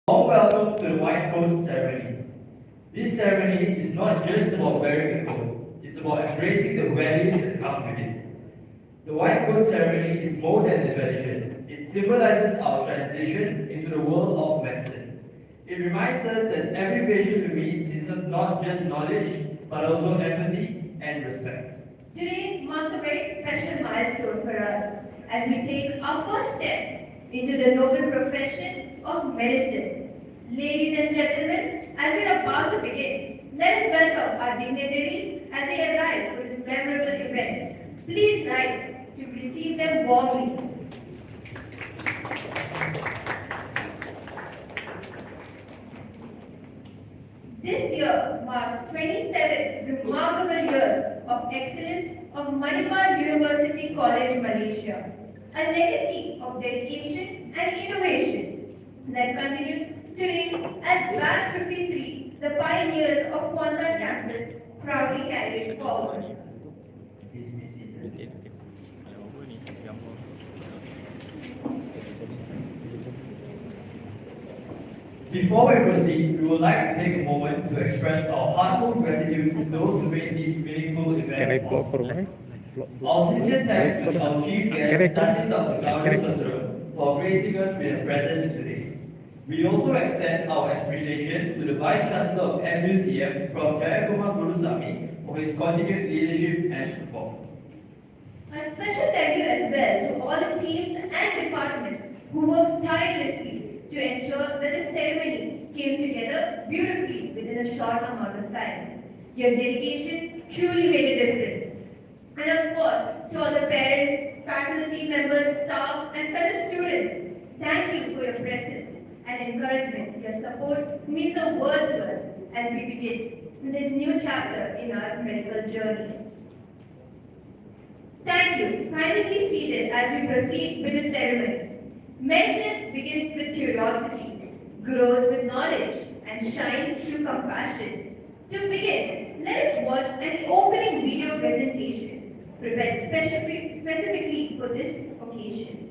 Warm welcome to the White Coat Ceremony. This ceremony is not just about wearing a coat, it's about embracing the values that come with it. The White Coat Ceremony is more than a tradition. It symbolizes our transition into the world of medicine. It reminds us that every patient we meet deserves not just knowledge, but also empathy and respect. Today marks a very special milestone for us as we take our first steps into the noble profession of medicine. Ladies and gentlemen, as we are about to begin, let us welcome our dignitaries as they arrive for this memorable event. Please rise to receive them warmly. This year marks 27 remarkable years of excellence of Manipal University College, Malaysia, a legacy of dedication and innovation that continues today as Batch 53, the pioneers of Kuantan campus, proudly carry it forward. Please be seated. Before we proceed, we would like to take a moment to express our heartfelt gratitude to those who made this meaningful event possible. Our sincere thanks to our chief guest, Dr. Gaurav Sundram, for gracing us with their presence today. We also extend our appreciation to the Vice Chancellor of MUCM, Prof. Jayakumar Gurusamy, for his continued leadership and support. A special thank you as well to all the teams and departments who worked tirelessly to ensure that the ceremony came together beautifully within a short amount of time. Your dedication truly made a difference. And of course, to all the parents, faculty members, staff, and fellow students, thank you for your presence and encouragement. Your support means the world to us as we begin this new chapter in our medical journey. Thank you. Kindly be seated as we proceed with the ceremony. Medicine begins with curiosity, grows with knowledge, and shines through compassion. To begin, let us watch an opening video presentation prepared specifically for this occasion.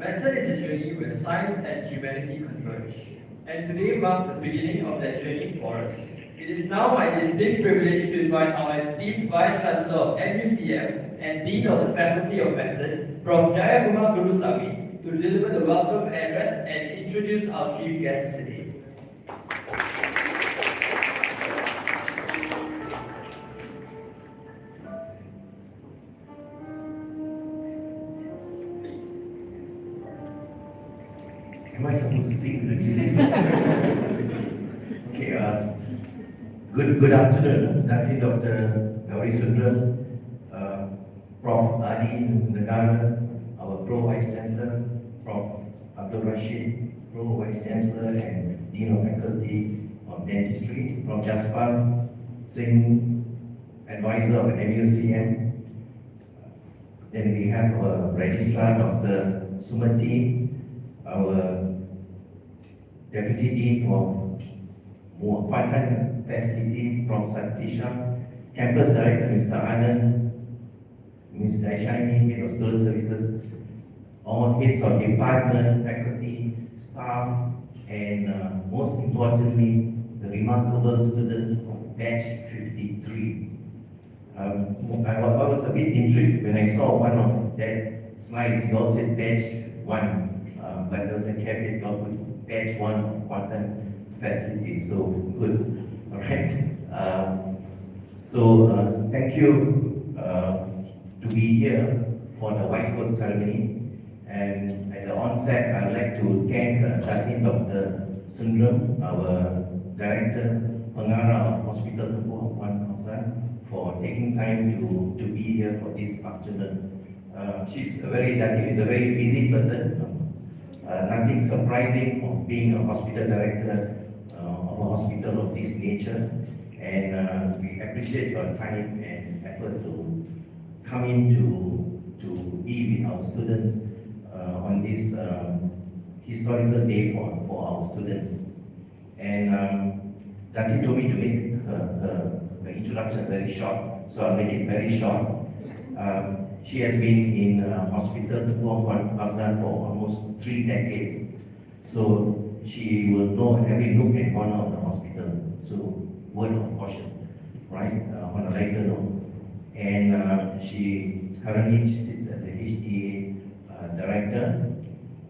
Medicine is a journey where science and humanity converge, and today marks the beginning of that journey for us. It is now my distinct privilege to invite our esteemed Vice Chancellor of MUCM and Dean of the Faculty of Medicine, Prof. Jayakumar Gurusamy, to deliver the welcome address and introduce our chief guest today. Am I supposed to sing? Okay, good afternoon, Dr. Gauri Sundram, Prof. Adi Negara, our Pro Vice Chancellor, Prof. Abdul Rashid, Pro Vice Chancellor and Dean of Faculty of Dentistry, Prof. Jaspal Singh, Advisor of MUCM. Then we have our Registrar, Dr. Sumati, our Deputy Dean for Part-Time Facility, Prof. Satisha, Campus Director, Mr. Anand, Ms. Daishani, Head of Student Services, all heads of department, faculty, staff, and most importantly, the remarkable students of batch 53. I was a bit intrigued when I saw one of that slides. You all said batch 1, but there was a caveat, you all put batch 1 of quantum facility. So good. All right. Thank you to be here for the white coat ceremony. And at the onset, I'd like to thank Dr. Sundram, our Director, Pengarah of Hospital Tengku Hafwan Hafsan, for taking time to be here for this afternoon. Datin is a very busy person. Nothing surprising of being a hospital director of a hospital of this nature. And we appreciate your time and effort to come in to be with our students on this historical day for our students. And Dati told me to make the introduction very short, so I'll make it very short. She has been in hospital Tengku Hafsan for almost 3 decades, so she will know every nook and corner of the hospital. So word of caution, right? On a lighter note. And she currently sits as a HTA director.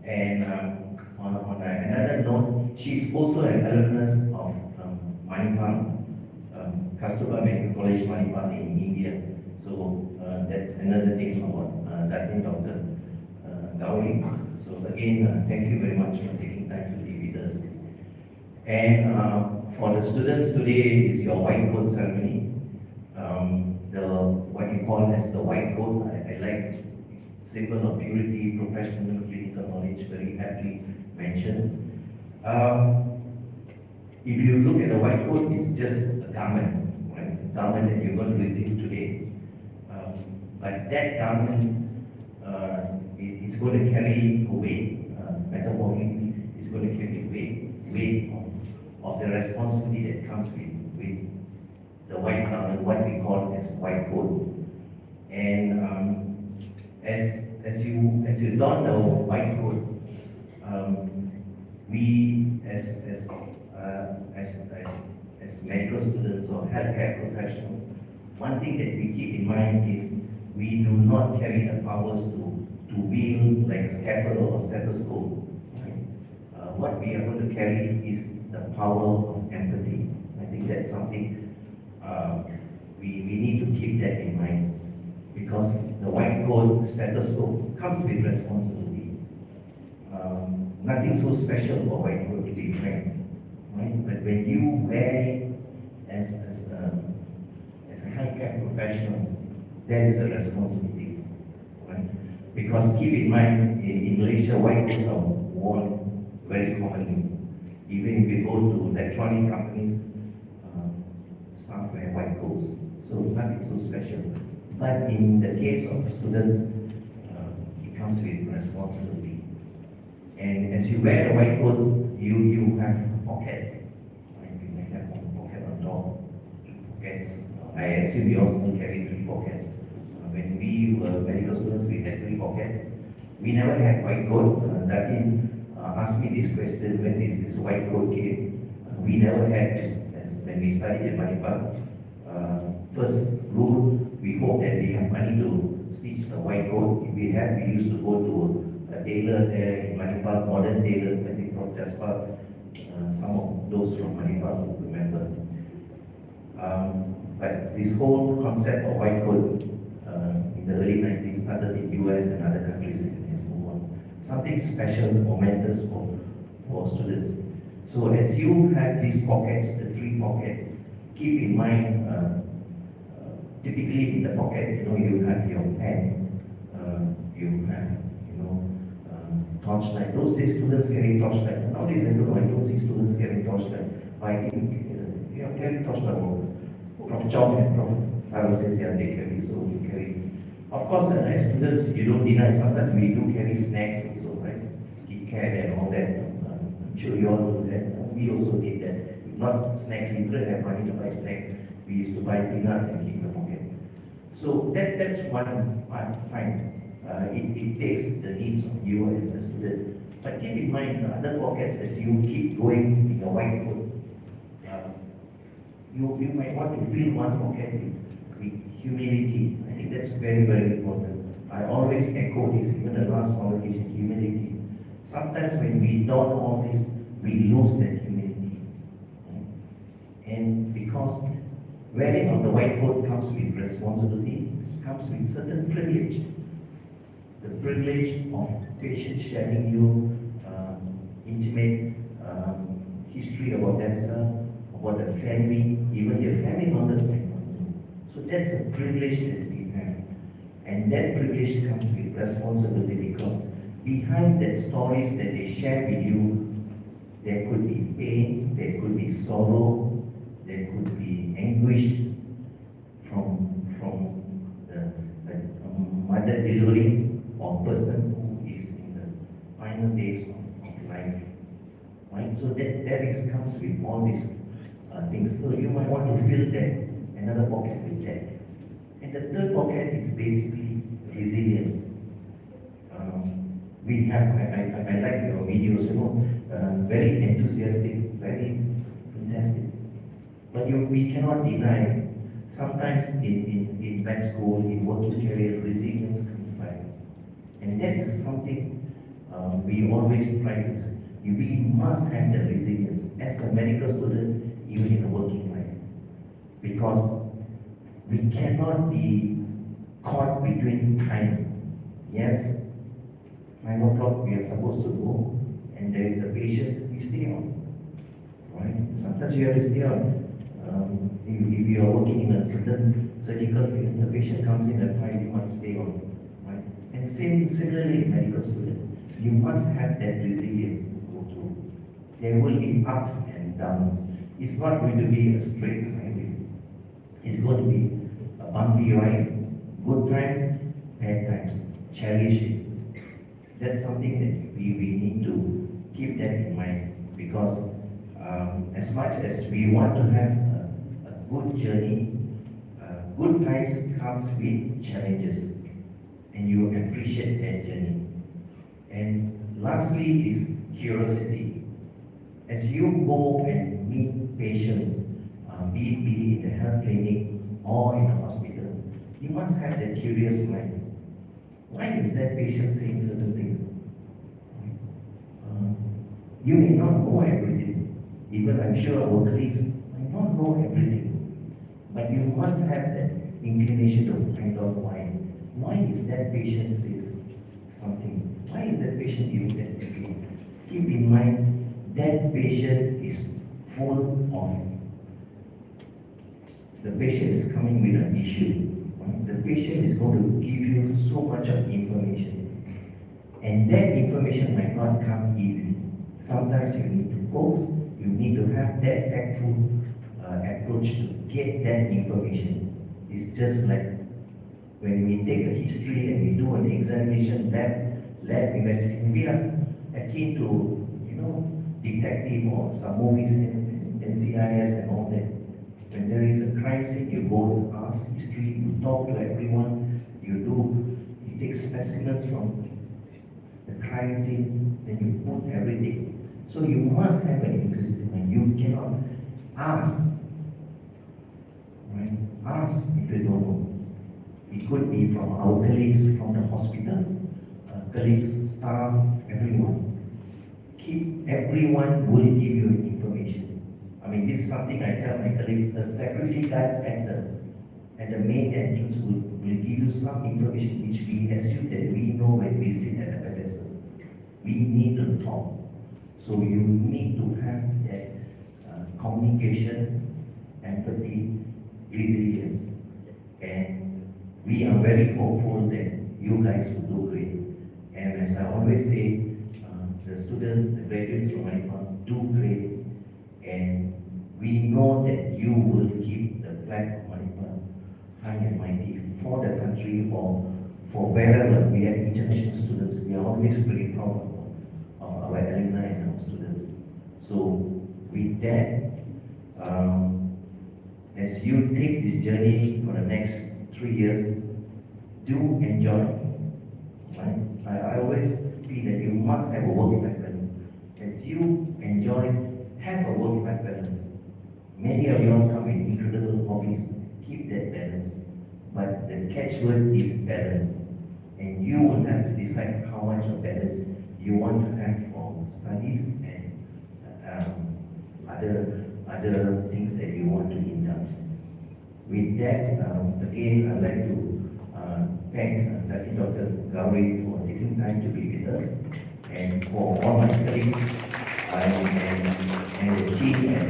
And on another note, she's also an alumnus of Manipal, Kasturba Medical College Manipal in India. So that's another thing about Dr. Gauri. So again, thank you very much for taking time to be with us. And for the students, today is your white coat ceremony. What you call as the white coat, I like symbol of purity, professional, clinical knowledge, very aptly mentioned. If you look at the white coat, it's just a garment, right? Garment that you're going to receive today. But that garment is going to carry a weight, metaphorically, it's going to carry weight of the responsibility that comes with the white garment, what we call as white coat. And as you don the white coat, we as medical students or healthcare professionals, one thing that we keep in mind is we do not carry the powers to wield like a scalpel or a stethoscope. Right? What we are going to carry is the power of empathy. I think that's something we need to keep that in mind, because the white coat, the stethoscope comes with responsibility. Nothing so special about white coat, to be frank, right? But when you wear it as a healthcare professional, there is a responsibility, right? Because keep in mind, in Malaysia, white coats are worn very commonly. Even if you go to electronic companies, staff wear white coats, so nothing so special. But in the case of students, it comes with responsibility. And as you wear the white coat, you have pockets. Right? You may have one pocket on top, 2 pockets. I assume you also carry 3 pockets. When we were medical students, we had 3 pockets. We never had white coat. Datin asked me this question, when this white coat came. We never had this when we studied at Manipal. First rule, we hope that we have money to stitch a white coat. If we have, we used to go to a tailor there in Manipal, modern tailors, I think from Jasper. Some of those from Manipal will remember. But this whole concept of white coat in the early 90s started in US and other countries and has moved on. Something special, momentous for students. So as you have these pockets, the 3 pockets, keep in mind, typically in the pocket, you have your pen, you have, torchlight. Those days students carry torchlight. Nowadays I don't see students carrying torchlight. But I think, carry torchlight. Prof. Chong and Prof. Harold says, yeah, they carry, so you carry. Of course, as students, you don't deny, sometimes we do carry snacks also, right? Kit Kat and all that. I'm sure you all do that. We also did that. If not snacks, we couldn't have money to buy snacks. We used to buy peanuts and keep in the pocket. So that's one part, fine. It takes the needs of you as a student. But keep in mind the other pockets as you keep going in your whiteboard. You might want to fill one pocket with humility. I think that's very, very important. I always echo this, even the last conversation, humility. Sometimes when we don't all this, we lose that humility. Right? And because wearing on the whiteboard comes with responsibility, comes with certain privilege. The privilege of patients sharing you intimate history about themselves, about the family, even their family members might not know. So that's a privilege that we have. And that privilege comes with responsibility because behind that stories that they share with you, there could be pain, there could be sorrow, there could be anguish from the mother delivering or person who is in the final days of life. Right? So that comes with all these things. So you might want to fill that another pocket with that. And the third pocket is basically resilience. We have, I like your videos, very enthusiastic, very fantastic. But we cannot deny, sometimes in med school, in working career, resilience comes by. And that is something we always try to say. We must have the resilience as a medical student, even in a working life. Because we cannot be caught between time. Yes, 9 o'clock we are supposed to go, and there is a patient, we stay on. Right? Sometimes you have to stay on. If you are working in a certain surgical field, the patient comes in at 5, you must stay on. Right? And similarly, medical student, you must have that resilience to go through. There will be ups and downs. It's not going to be a straight highway. It's going to be a bumpy ride. Good times, bad times. Cherish it. That's something that we need to keep that in mind, because as much as we want to have a good journey, good times comes with challenges, and you appreciate that journey. And lastly is curiosity. As you go and meet patients, be it in the health clinic or in a hospital, you must have that curious mind. Why is that patient saying certain things? You may not know everything. Even I'm sure our colleagues might not know everything. But you must have that inclination to find out why. Why is that patient says something? Why is that patient giving that history? Keep in mind that patient is full of. The patient is coming with an issue. Right? The patient is going to give you so much of information. And that information might not come easy. Sometimes you need to pause, you need to have that tactful approach to get that information. It's just like when we take a history and we do an examination, lab investigation, we are akin to, detective or some movies and NCIS and all that. When there is a crime scene, you go and ask history, you talk to everyone, you take specimens from the crime scene, then you put everything. So you must have an inquisitive mind. You cannot ask. Right? Ask if you don't know. It could be from our colleagues from the hospitals, colleagues, staff, everyone. Everyone will give you information. I mean, this is something I tell my colleagues. The security guard at the main entrance will give you some information which we assume that we know when we sit at the pedestal. We need to talk. So you need to have that communication, empathy, resilience. And we are very hopeful that you guys will do great. And as I always say, the students, the graduates from Manipur do great. And we know that you will keep the flag of Manipur high and mighty for the country or for wherever we have international students. We are always very proud of our alumni and our students. So with that, as you take this journey for the next 3 years, do enjoy. Right? I always feel that you must have a work-life balance. As you enjoy, have a work-life balance. Many of you all come with incredible hobbies. Keep that balance. But the catchword is balance. And you will have to decide how much of balance you want to have for studies and other things that you want to indulge. With that, again, I'd like to thank Dr. Gauri for taking time to be with us, and for all my colleagues and the team at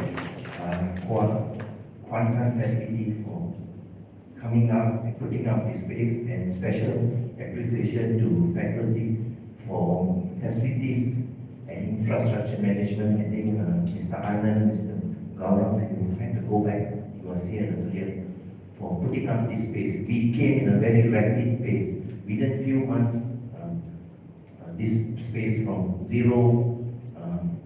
Quantum Facility for coming up and putting up this space, and special appreciation to faculty for facilities and infrastructure management. I think Mr. Anand, Mr. Gaurav, you had to go back, he was here earlier, for putting up this space. We came in a very rapid pace. Within few months, this space from zero,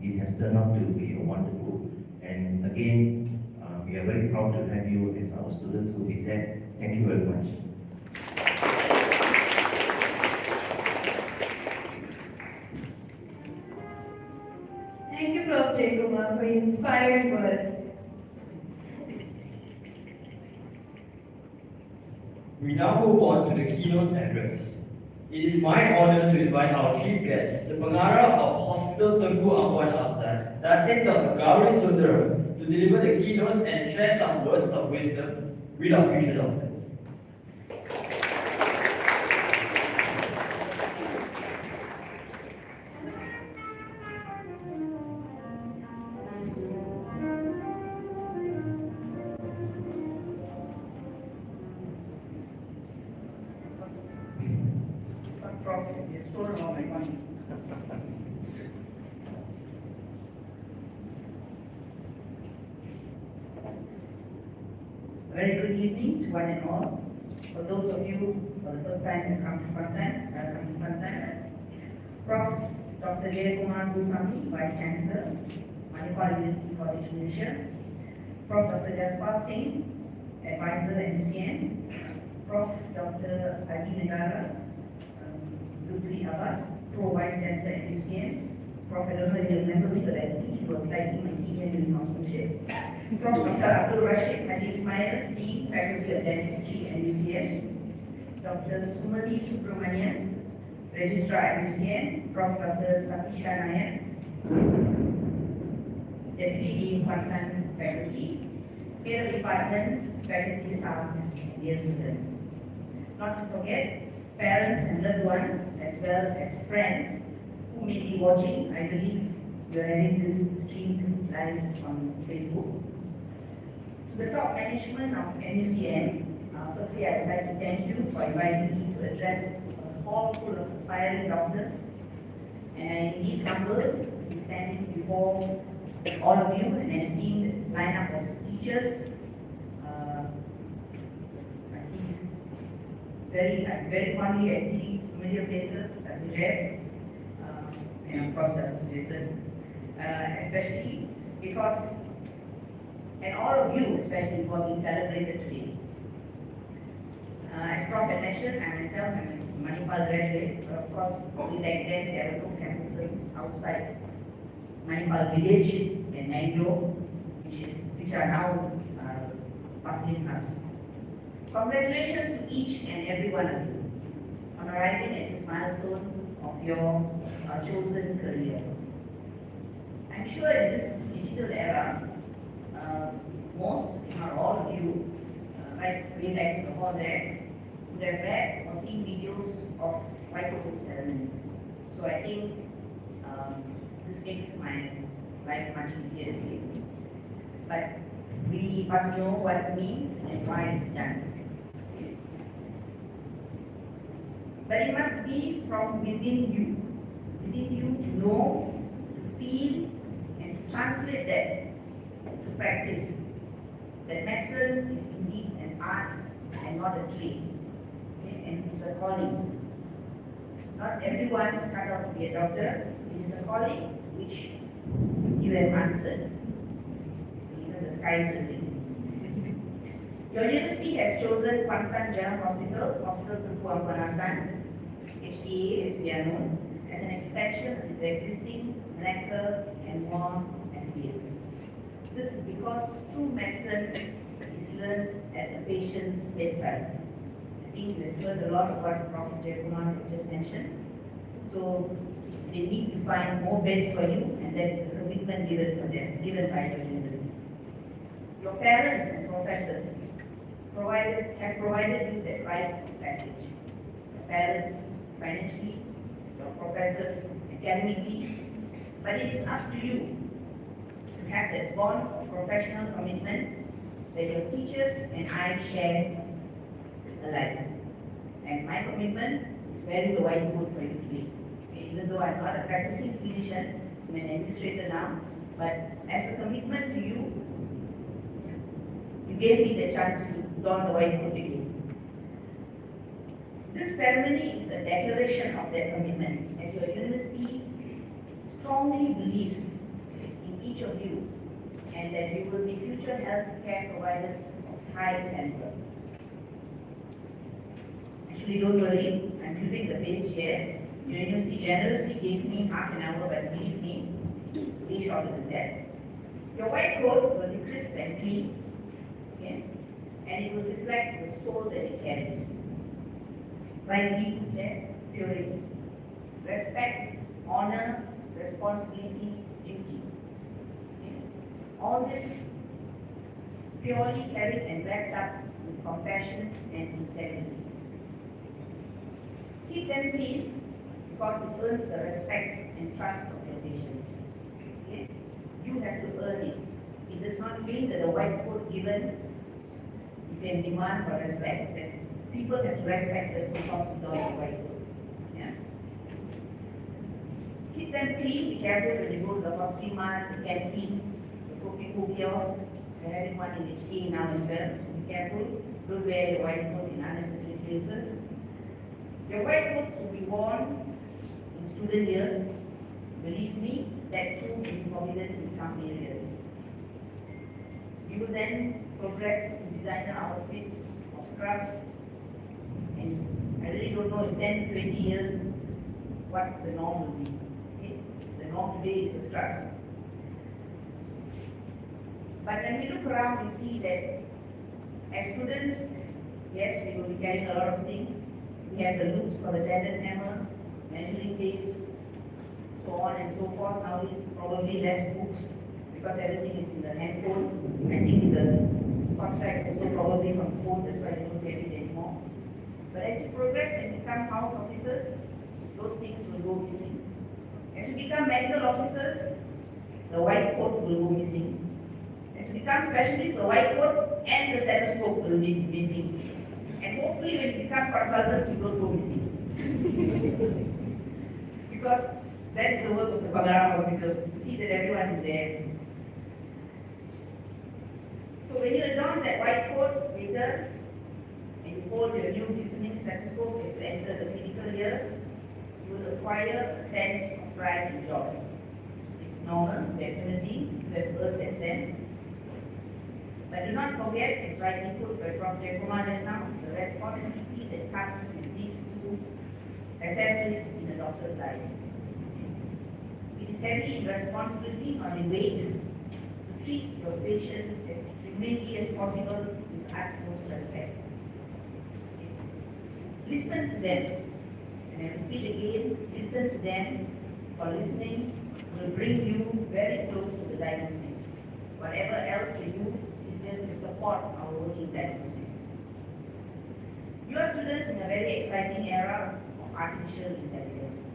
it has turned out to be wonderful. And again, we are very proud to have you as our students. So with that, thank you very much. Thank you, Prof. Jayakumar, for your inspiring words. We now move on to the keynote address. It is my honor to invite our chief guest, the Pengarah of Hospital Tengku Ampuan Afzal, Datin Dr. Gauri Sundaram, to deliver the keynote and share some words of wisdom with our future doctors. Very good evening to one and all. For those of you for the first time who come to Pantan, welcome to Pantan. Prof. Dr. Jayakumar Gusami, Vice Chancellor, Manipal University College, Malaysia. Prof. Dr. Jaspal Singh, Advisor at MUCM. Prof. Dr. Adi Negara, Lutfi Abbas, Pro Vice Chancellor at MUCM. Prof. I don't know if you remember me, but I think he was slightly my senior during householdership. Prof. Dr. Abdul Rashid Haji Ismail, Dean, Faculty of Dentistry at UCM. Dr. Sumali Subramanian, Registrar at UCM. Prof. Dr. Satisha Nayak, Deputy Dean, Pantan Faculty. Head of Departments, faculty staff, and dear students. Not to forget, parents and loved ones, as well as friends who may be watching. I believe you are having this streamed live on Facebook. To the top management of MUCM, firstly I would like to thank you for inviting me to address a hall full of aspiring doctors, and I am indeed humbled to be standing before all of you, an esteemed lineup of teachers. I see very fondly, I see familiar faces, Dr. Jeff, and of course Dr. Jason, especially because, and all of you especially, who are being celebrated today. As Prof had mentioned, I myself am a Manipal graduate, but of course, way back then there were no campuses outside Manipal village and Mango, which are now bustling hubs. Congratulations to each and every one of you on arriving at this milestone of your chosen career. I'm sure in this digital era, most, if not all of you, right way back in the hall there, would have read or seen videos of white coat ceremonies. So I think this makes my life much easier today. But we must know what it means and why it's done. But it must be from within you to know, to feel, and to translate that to practice. That medicine is indeed an art and not a trade, okay? And it's a calling. Not everyone is cut out to be a doctor. It is a calling which you have answered. See, even the sky is the limit. Your university has chosen Pantan General Hospital, Hospital Tunku Ampanasan, HTA as we are known, as an expansion of its existing medical and more affiliates. This is because true medicine is learned at the patient's bedside. I think we've heard a lot of what Prof. Jayakumar has just mentioned. So they need to find more beds for you, and that is the commitment given for them, given by the university. Your parents and professors have provided you the right of passage. Your parents financially, your professors academically, but it is up to you to have that bond of professional commitment that your teachers and I share alike. And my commitment is wearing the white coat for you today. Even though I'm not a practicing clinician, I'm an administrator now, but as a commitment to you, you gave me the chance to don the white coat again. This ceremony is a declaration of their commitment, as your university strongly believes in each of you and that you will be future healthcare providers of high caliber. Actually, don't worry, I'm flipping the page, yes. Your university generously gave me half an hour, but believe me, it's way shorter than that. Your white coat will be crisp and clean, okay? And it will reflect the soul that it carries. Rightly put there, purity. Respect, honor, responsibility, duty. Okay? All this purely carried and wrapped up with compassion and integrity. Keep them clean because it earns the respect and trust of your patients. Okay? You have to earn it. It does not mean that the white coat given, you can demand for respect. That people have to respect us because we don't have white coat. Yeah? Keep them clean. Be careful when you go to the hospital, the canteen, the cookie kiosk. We're having one in HTA now as well. Be careful. Don't wear your white coat in unnecessary places. Your white coats will be worn in student years. Believe me, that too will be forbidden in some areas. You will then progress to designer outfits or scrubs. And I really don't know in 10, 20 years what the norm will be. Okay? The norm today is the scrubs. But when we look around, we see that as students, yes, we will be carrying a lot of things. We have the loops for the tandem hammer, measuring tapes, so on and so forth. Nowadays, probably less books because everything is in the handphone. I think the contract also probably from the phone, that's why they don't carry it anymore. But as you progress and become house officers, those things will go missing. As you become medical officers, the white coat will go missing. As you become specialists, the white coat and the stethoscope will be missing. And hopefully when you become consultants, you don't go missing. Because that is the work of the Bangara Hospital, to see that everyone is there. So when you adorn that white coat later, and you hold your new listening stethoscope as you enter the clinical years, you will acquire a sense of pride and joy. It's normal that human beings have earned that sense. But do not forget, as rightly put by Prof. Jayakumar just now, the responsibility that comes with these two accessories in a doctor's life. It is heavy in responsibility on your weight to treat your patients as humanely as possible with utmost respect. Listen to them. And I repeat again, listen to them, for listening will bring you very close to the diagnosis. Whatever else we do is just to support our working diagnosis. You are students in a very exciting era of artificial intelligence.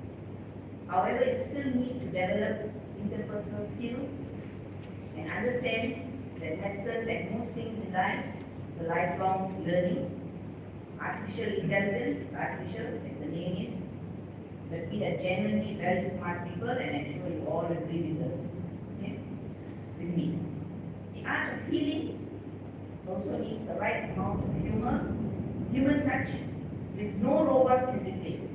However, you still need to develop interpersonal skills and understand that medicine, like most things in life, is a lifelong learning. Artificial intelligence is artificial, as the name is, but we are genuinely very smart people, and I'm sure you all agree with us. Okay? With me. The art of healing also needs the right amount of humor, human touch, which no robot can replace.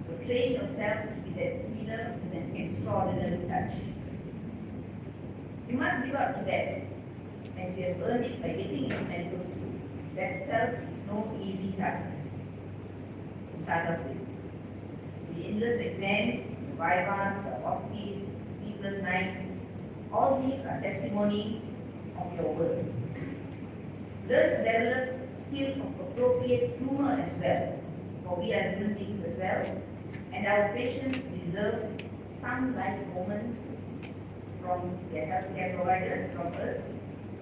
So train yourself to be that healer with an extraordinary touch. You must live up to that. as you have earned it by getting into medical school. That itself is no easy task to start off with. The endless exams, the vivas, the OSCEs, sleepless nights, all these are testimony of your work. Learn to develop skill of appropriate humor as well, for we are human beings as well, and our patients deserve some light moments from their healthcare providers, from us,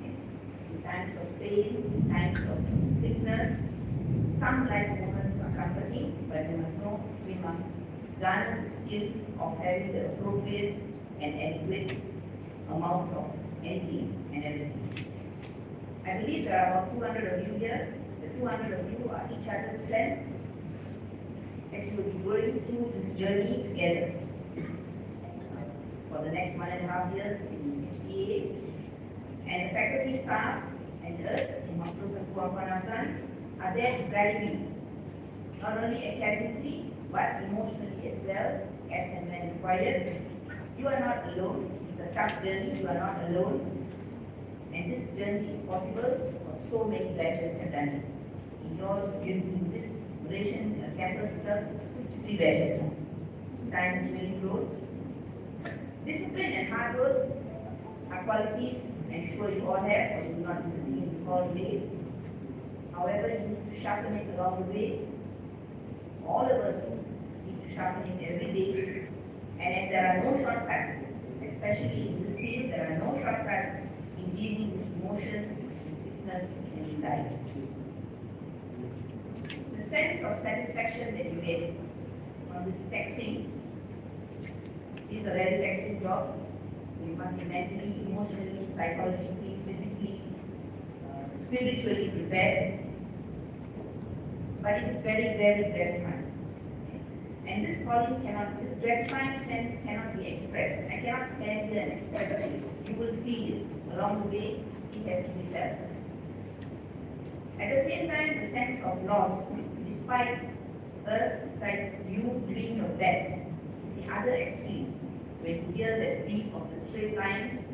in times of pain, in times of sickness. Some light moments are comforting, but we must know we must garner the skill of having the appropriate and adequate amount of anything and everything. I believe there are about 200 of you here. The 200 of you are each other's strength as you will be going through this journey together for the next 1.5 years in HTA. And the faculty staff and us in Makhluk Kuapan are there to guide you, not only academically but emotionally as well, as and when required. You are not alone. It's a tough journey. You are not alone. And this journey is possible because so many batches have done it. In this Malaysian campus itself, it's 53 batches. Time is really flown. Discipline and hard work are qualities I'm sure you all have, or you will not be sitting in this hall today. However, you need to sharpen it along the way. All of us need to sharpen it every day. And as there are no shortcuts, especially in this field, there are no shortcuts in dealing with emotions, in sickness, and in life. The sense of satisfaction that you get from this taxing is a very taxing job. So you must be mentally, emotionally, psychologically, physically, spiritually prepared. But it is very, very gratifying. And this calling cannot, this gratifying sense cannot be expressed. I cannot stand here and express it. You will feel it. Along the way, it has to be felt. At the same time, the sense of loss, despite us, besides you doing your best, is the other extreme. When you hear that beep of the straight line,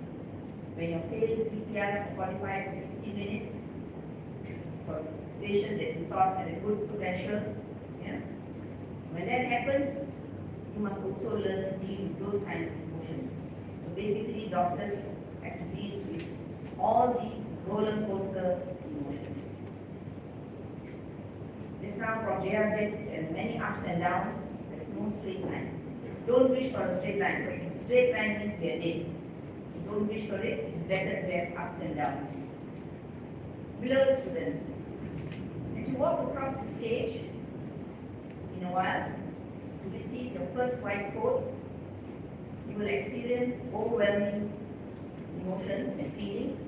when you're failing CPR for 45 to 60 minutes, for patients that you thought had a good potential, yeah. When that happens, you must also learn to deal with those kind of emotions. So basically, doctors have to deal with all these roller coaster emotions. Just now, Prof. Jaya said there are many ups and downs. There's no straight line. Don't wish for a straight line, because a straight line means we are dead. Don't wish for it. It's better to have ups and downs. Beloved students, as you walk across the stage in a while to receive your first white coat, you will experience overwhelming emotions and feelings.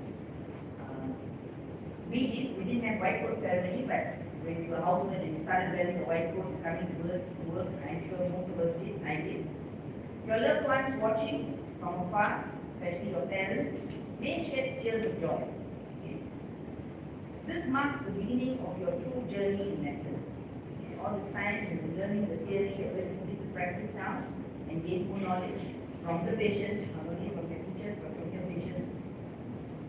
We didn't have white coat ceremony, but when we were housemen and we started wearing the white coat coming to work, I'm sure most of us did, I did. Your loved ones watching from afar, especially your parents, may shed tears of joy. Okay. This marks the beginning of your true journey in medicine. Okay. All this time you've been learning the theory, you're going to put it to practice now and gain more knowledge from the patients, not only from your teachers but from your patients.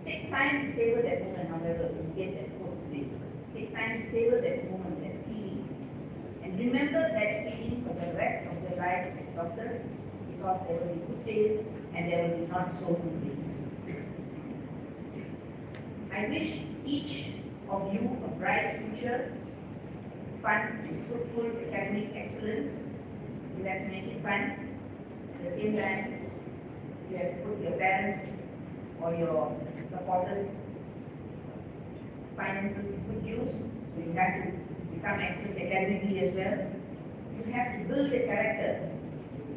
Take time to savor that moment, however, you get that quote today. Take time to savor that moment, that feeling. And remember that feeling for the rest of your life as doctors, because there will be good days and there will be not so good days. I wish each of you a bright future, fun and fruitful academic excellence. You have to make it fun. At the same time, you have to put your parents or your supporters' finances to good use. So you have to become excellent academically as well. You have to build a character.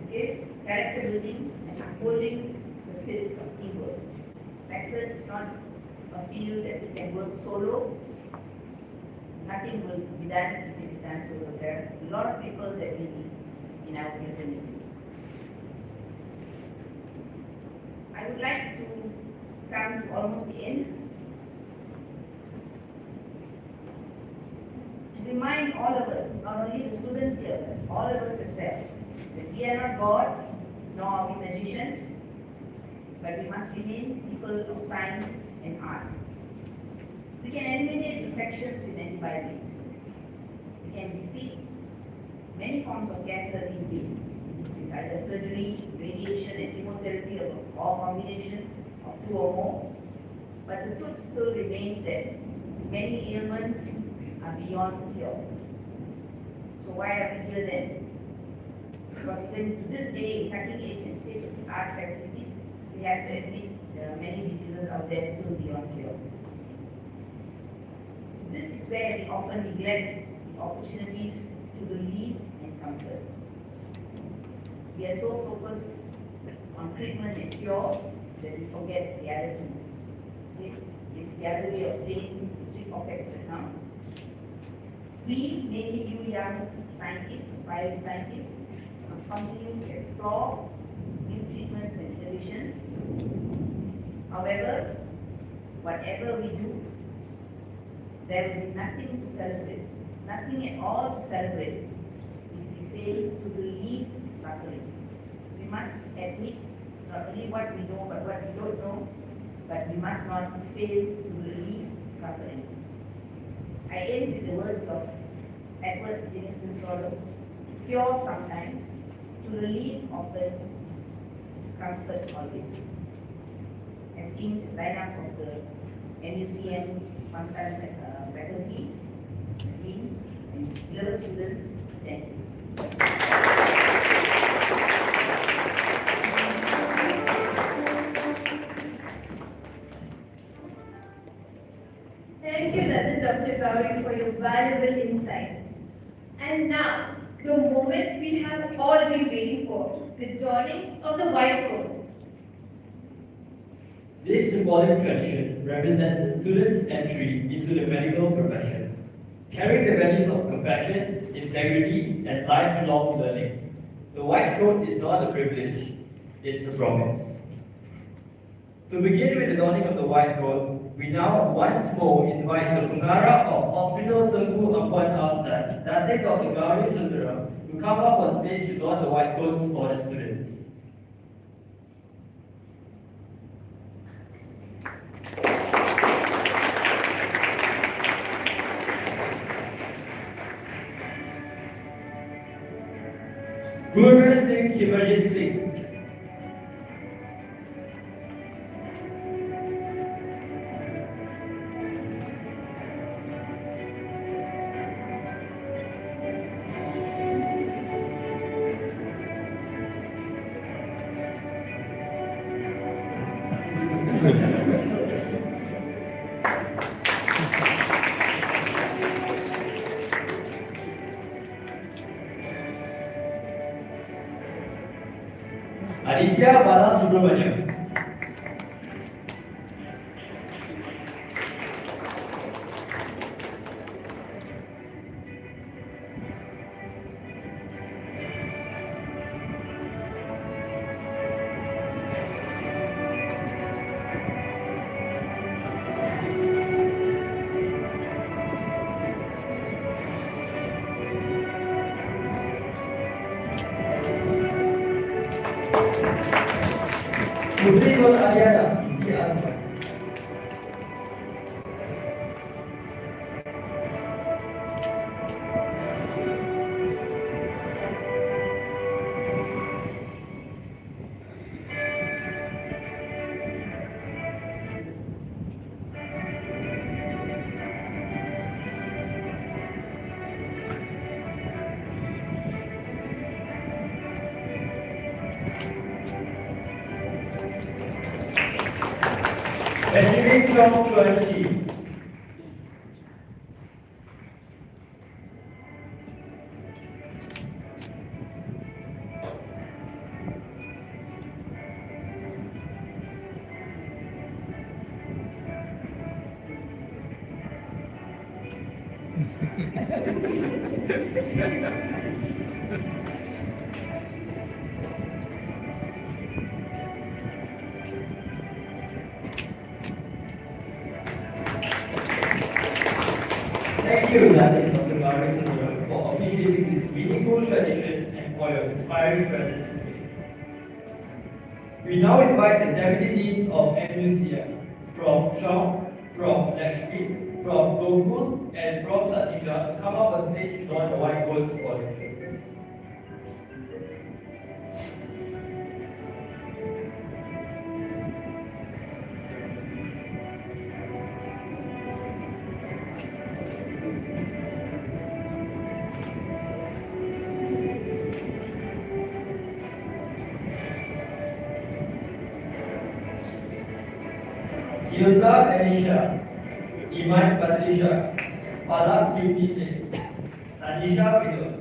Okay? Character building and upholding the spirit of teamwork. Medicine is not a field that we can work solo. Nothing will be done if it is done solo. There are a lot of people that we need in our fraternity. I would like to come to almost the end. To remind all of us, not only the students here, but all of us as well, that we are not God, nor are we magicians, but we must remain people of science and art. We can eliminate infections with antibiotics. We can defeat many forms of cancer these days with either surgery, radiation, and chemotherapy or combination of two or more. But the truth still remains that many ailments are beyond cure. So why are we here then? Because even to this day, in cutting edge and state-of-the-art facilities, we have to admit there are many diseases out there still beyond cure. This is where we often neglect the opportunities to relieve and comfort. We are so focused on treatment and cure that we forget the other two. Okay? It's the other way of saying three pockets just now. We, mainly you young scientists, aspiring scientists, must continue to explore new treatments and innovations. However, whatever we do, there will be nothing to celebrate, nothing at all to celebrate if we fail to relieve suffering. We must admit not only what we know but what we don't know, but we must not fail to relieve suffering. I end with the words of Edward Livingston Trollope: to cure sometimes, to relieve often, to comfort always. Esteemed lineup of the MUCM faculty, dean, and beloved students, thank you. Thank you, Dr. Gauri, for your valuable insights. And now, the moment we have all been waiting for, the dawning of the white coat. This symbolic tradition represents the student's entry into the medical profession, carrying the values of compassion, integrity, and lifelong learning. The white coat is not a privilege, it's a promise. To begin with the donning of the white coat, we now once more invite the Pengara of Hospital Tengku Ampuan Alsat, Datuk Dr. Gauri Sundara, to come up on stage to don the white coats for the students. Guru Singh Himarjit Singh. Aditya Balasubramaniam. Putri Nur Ariana binti Azman. Benjamin Chong Chuan Chi. Thank you, Dr. Gauri Sundara, for officiating this meaningful tradition and for your inspiring presence today. We now invite the Deputy Deans of MUCM, Prof. Chong, Prof. Lakshmi, Prof. Gokul and Prof. Satisha come up on stage to launch the white words for the students. Hilza Anisha, Iman Patricia, Palak Kimtice, Tanisha Pinot.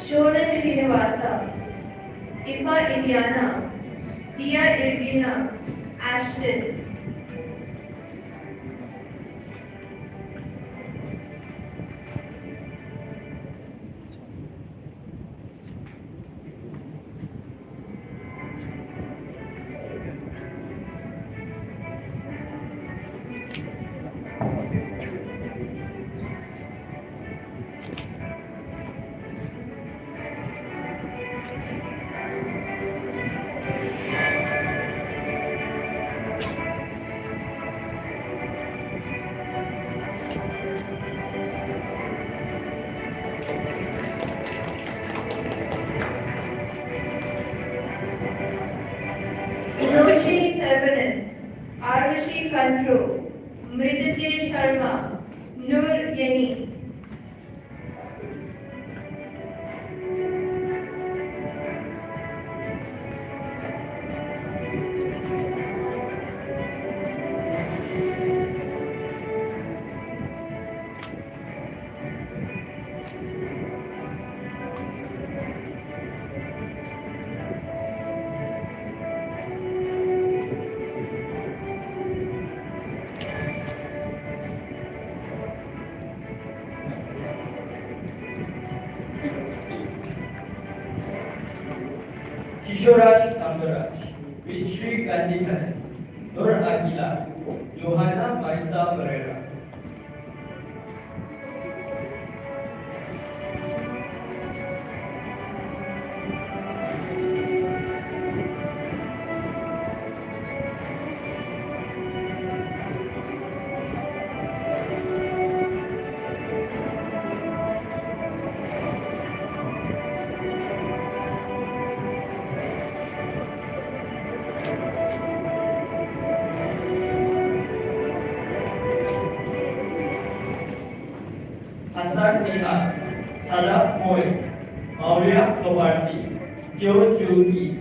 Shonan Srinivasa, Ifa Indiana, Tia Irvina, Ashton. Roshini Sarvanan, Arushi Kantro, Mriditya Sharma, Nur Yani. Kishoraj Tangaraj, Vishri Gandhi Khanat, Nur Akila, Johanna Marisa Pereira. Hasan Nihal, Sadaf Moy, Maurya Kobarti, Teo Chuki.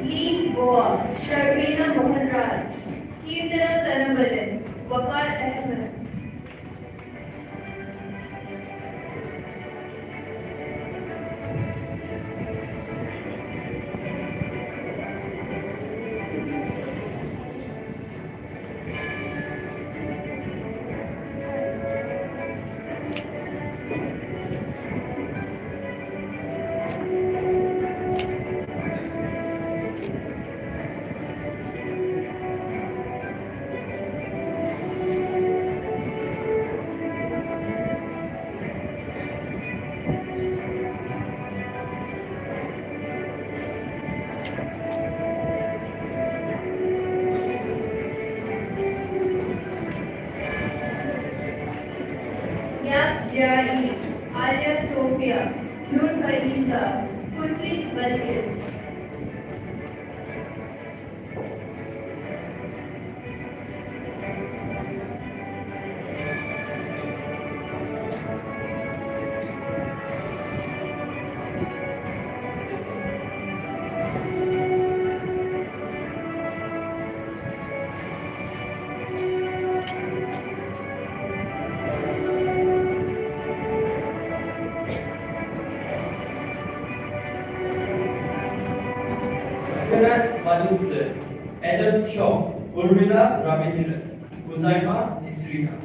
Lee Goa, Sharvina Mohanraj, Kirtana Tanabalan, Waqar Ahmed. Eliza, Putri Balkis. Lieutenant Madhusudar, Adam Shaw, Urmila Ravindra, Uzaima Nisrina.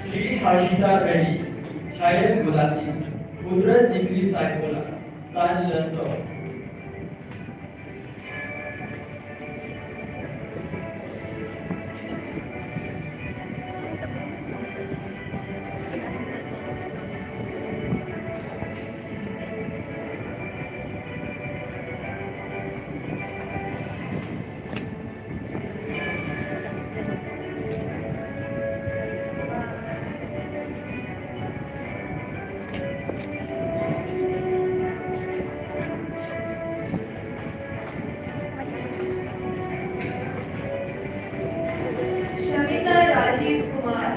Sri Harshita Reddy, Shayan Gulati, Putra Zikri Saifullah, Tan Lanto. Shamita Rajiv Kumar,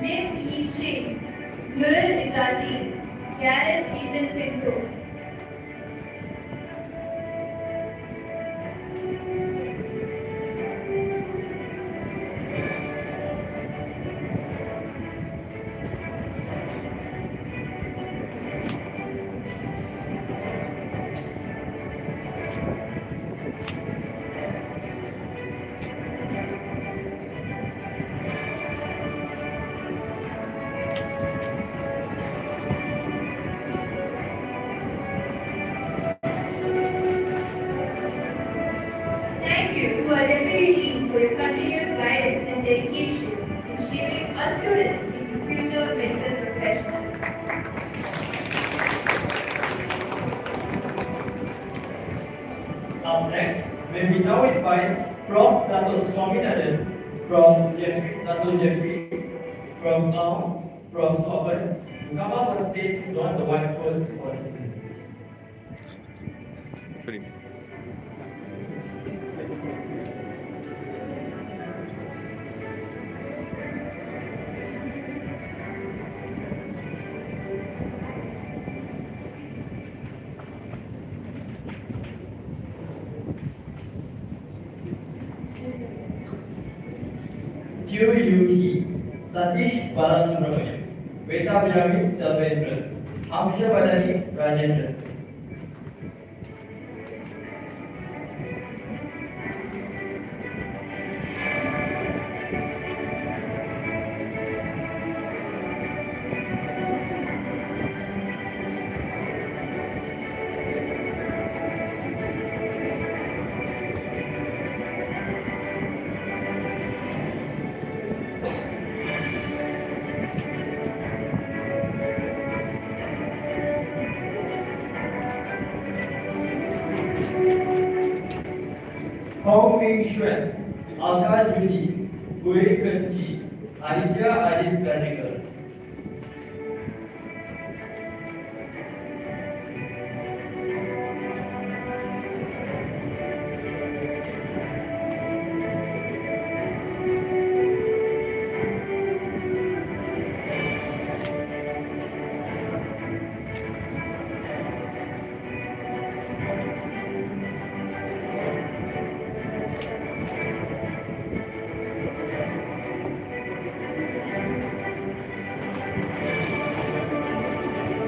Lim Yi Ching, Nurul Izati, Gareth Ethan Pinto. Thank you to our deputy deans for your continued guidance and dedication in shaping our students into future medical professionals. Up next, may we now invite Prof. Dato Swaminathan, Prof. Jeffrey, Dato Jeffrey, Prof. Now, Prof. Swapan, to come up on stage to don the white coats for the students. Q U He, Satish Balasubramanian, Veta Virami Selvendra, Amsha Badani Rajendra. Hong Ming Xuan, Alka Judy, Wei Kenji, Aditya Adit Gajikar.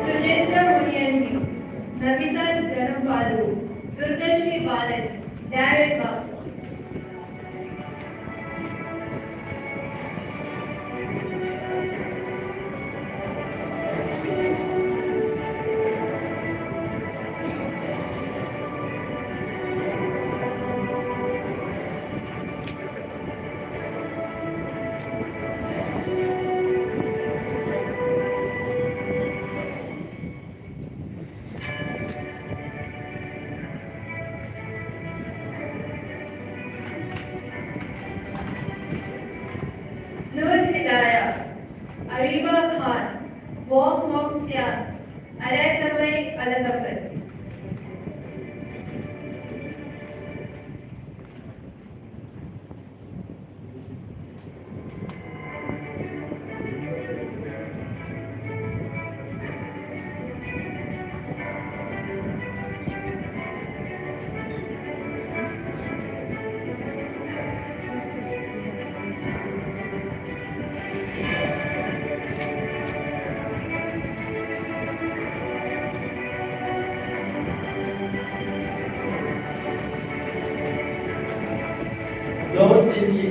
Sujendra Muniandi, Navita Dhanampalu, Durgashri Balan, Darren Babu. Walk Mok Sian, Arakamai Alagapal. Lord Cindy,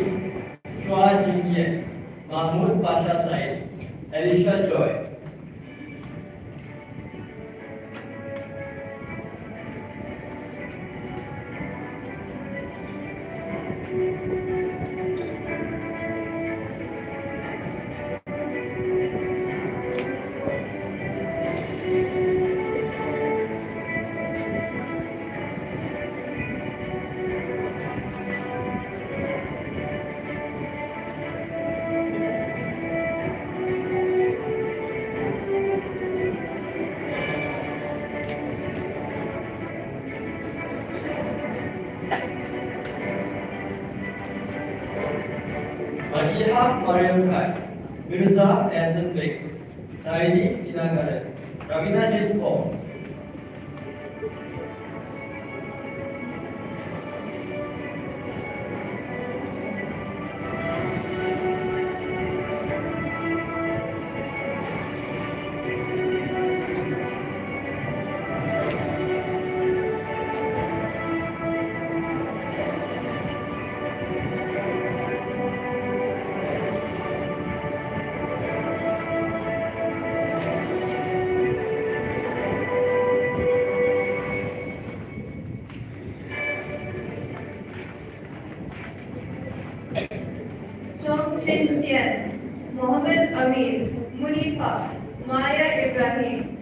Chua Jin Yen, Mahmoud Pasha Said, Alicia Joy. Madiha Mariam Kai, Mirza Ahsan Beg, Saidi Tinagaran, Ravina Jit Paul. Chong Chin Tien, Mohammed Amir, Munifa, Maya Ibrahim.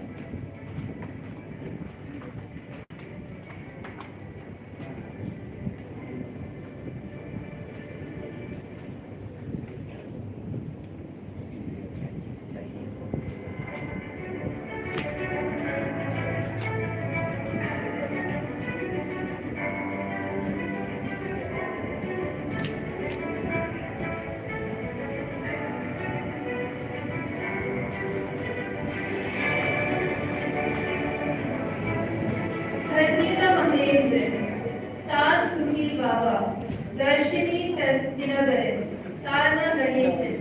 Harnita Mahendran, Saad Sunil Baba, Darshini Dinagaran, Tarna Ganesan.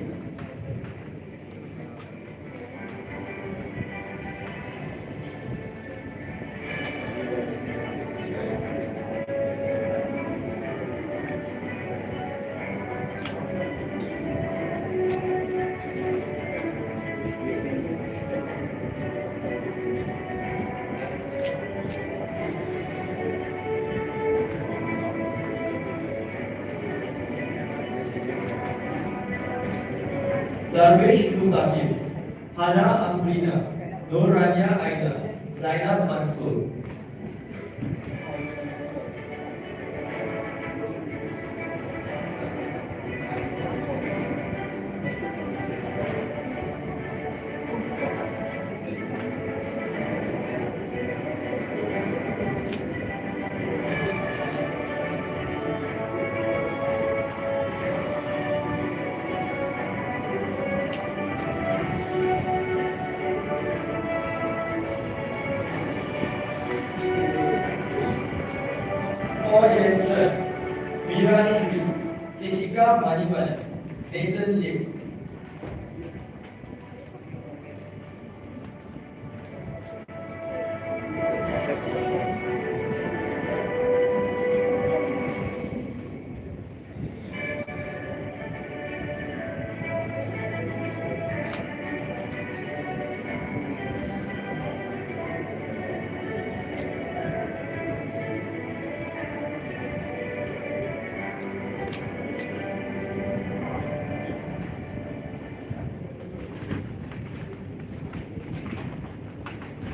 Darwish Mustaqim, Hana Afrina, Nur Rania Aina, Zainab Mansur. Paul Yen Chen, Mira Shri, Jessica Manivan, Nathan Lim.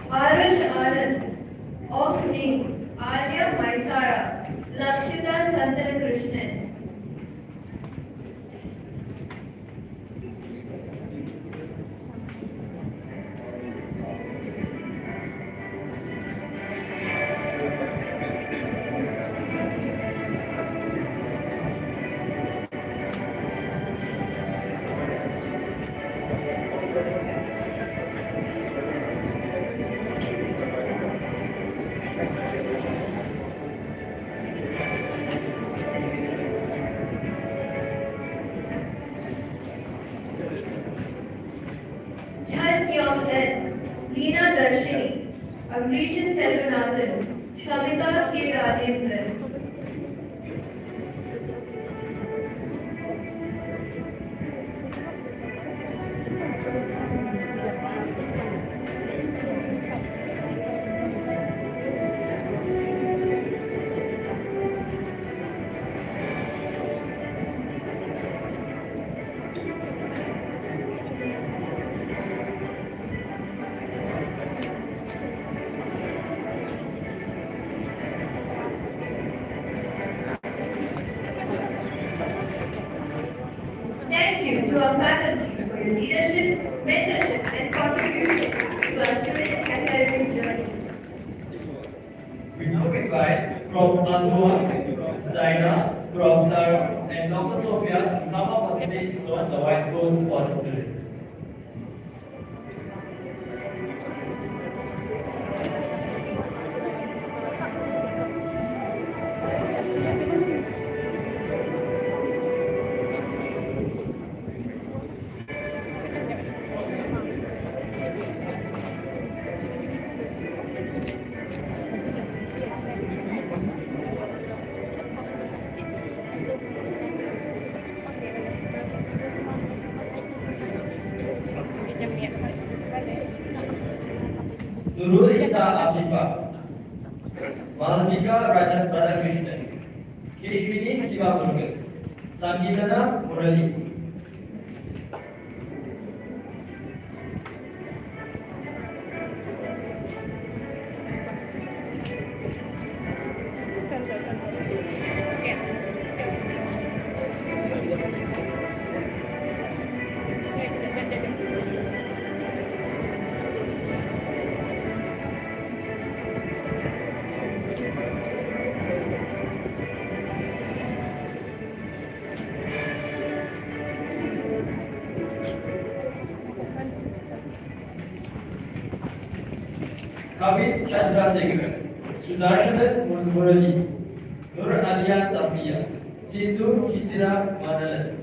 Arush Anand, Ok Ning, Alia Maisara, Lakshita Santanakrishnan. Chan Yong-en, Leena Darshini, Abhishan Selvanathan, Shamita K. Rajendran. Thank you to our faculty for your leadership, mentorship, and contribution to our students' academic journey. We now invite Prof. Azwa, Zaina, Prof. Tar, and Dr. Sophia to come up on stage to learn the white codes for the students. Nurul Isa Afifa, Malvika Radhakrishnan, Keshwini Sivamurugan, Sangitana Murali. Kavit Chandrasekhar, Sudarshan Murali, Nur Alia Safia, Sindhu Chitira Madalan.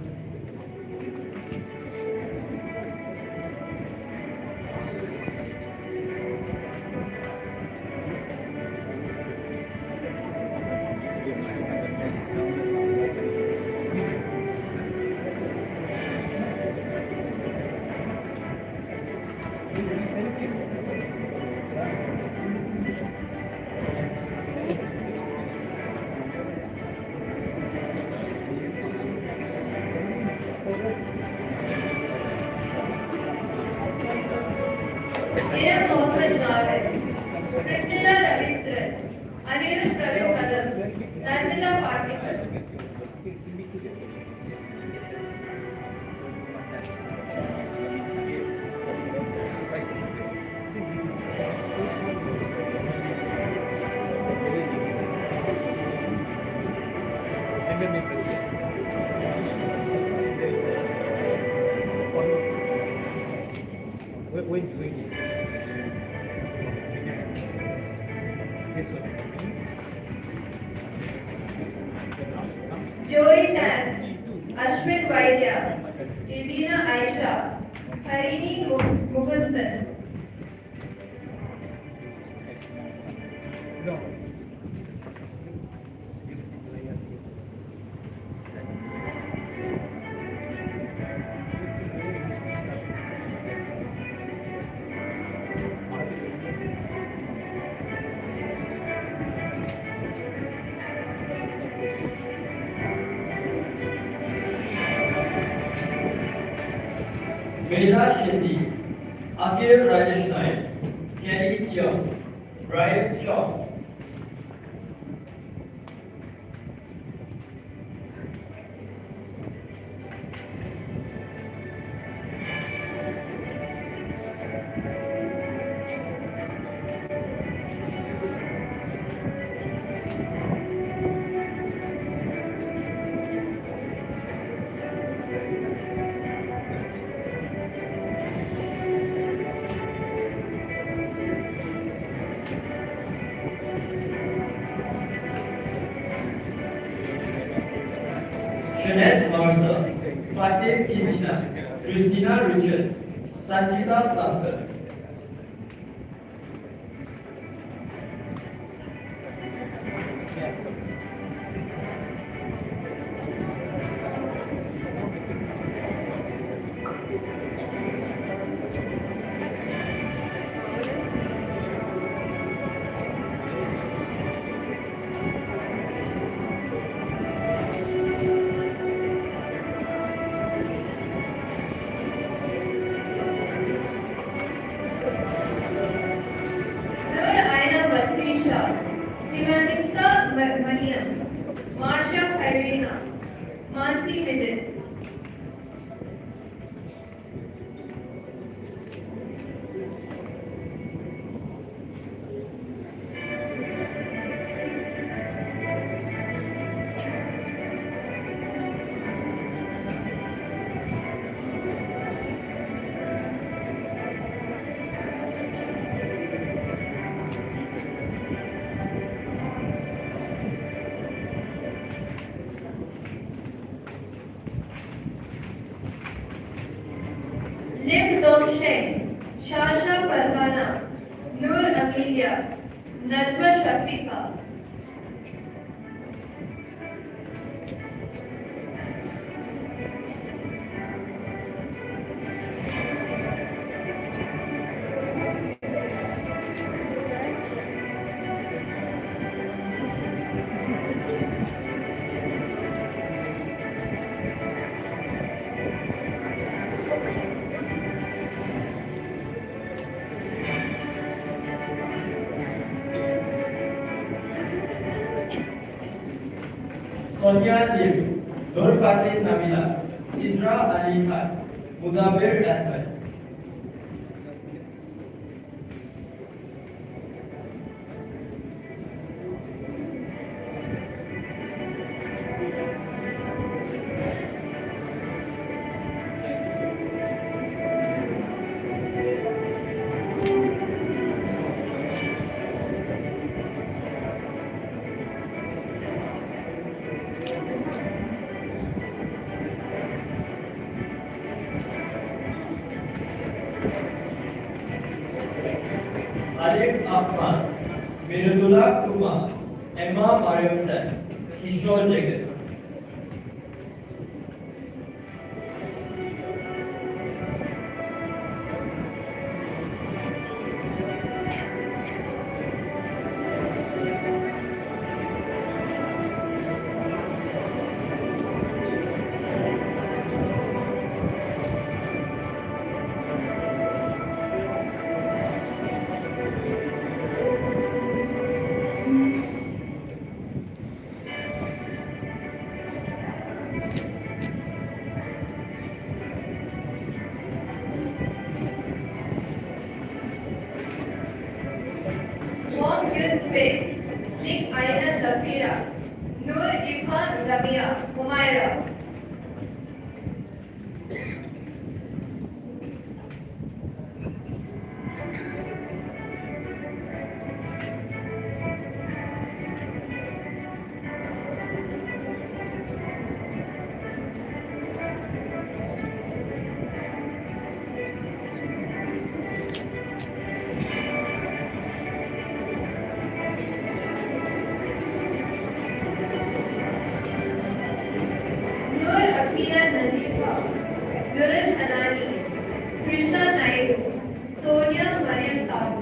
Ira Mohammed Javed, Priscilla Ravindran, Anirudh Pravin Kalam, Narmita Patikar. Joy Tan, Ashwin Vaidya, Idina Aisha, Harini Mugundan. Veda Shetty, Akil Rajesh Naik, Kenny Young, Brian Shaw. Jeanette Mercer, Fatih Christina Richard, Sanjita Sankar. Nur Aina Batrisha, Himanisa Maniam, Marsha Irina, Mansi Midit. Lim Zong Sheng, Shasha Parvana, Nur Amelia, Najma Shafiqa. Sonia Lim, Nur Fatih Nabila, Sidra Ali Khan, Mudabir Ahmed. Arif Ahmad, Miradullah Kumar, Emma Mariam Sen, Kishore Jagat. Wong Yun Fei, Nick Aina Zafira, Nur Ifan Rabia, Umaira. Nur Akila Nazifa, Nurul Anani, Krishna Naidu, Sonia Mariam Sabu.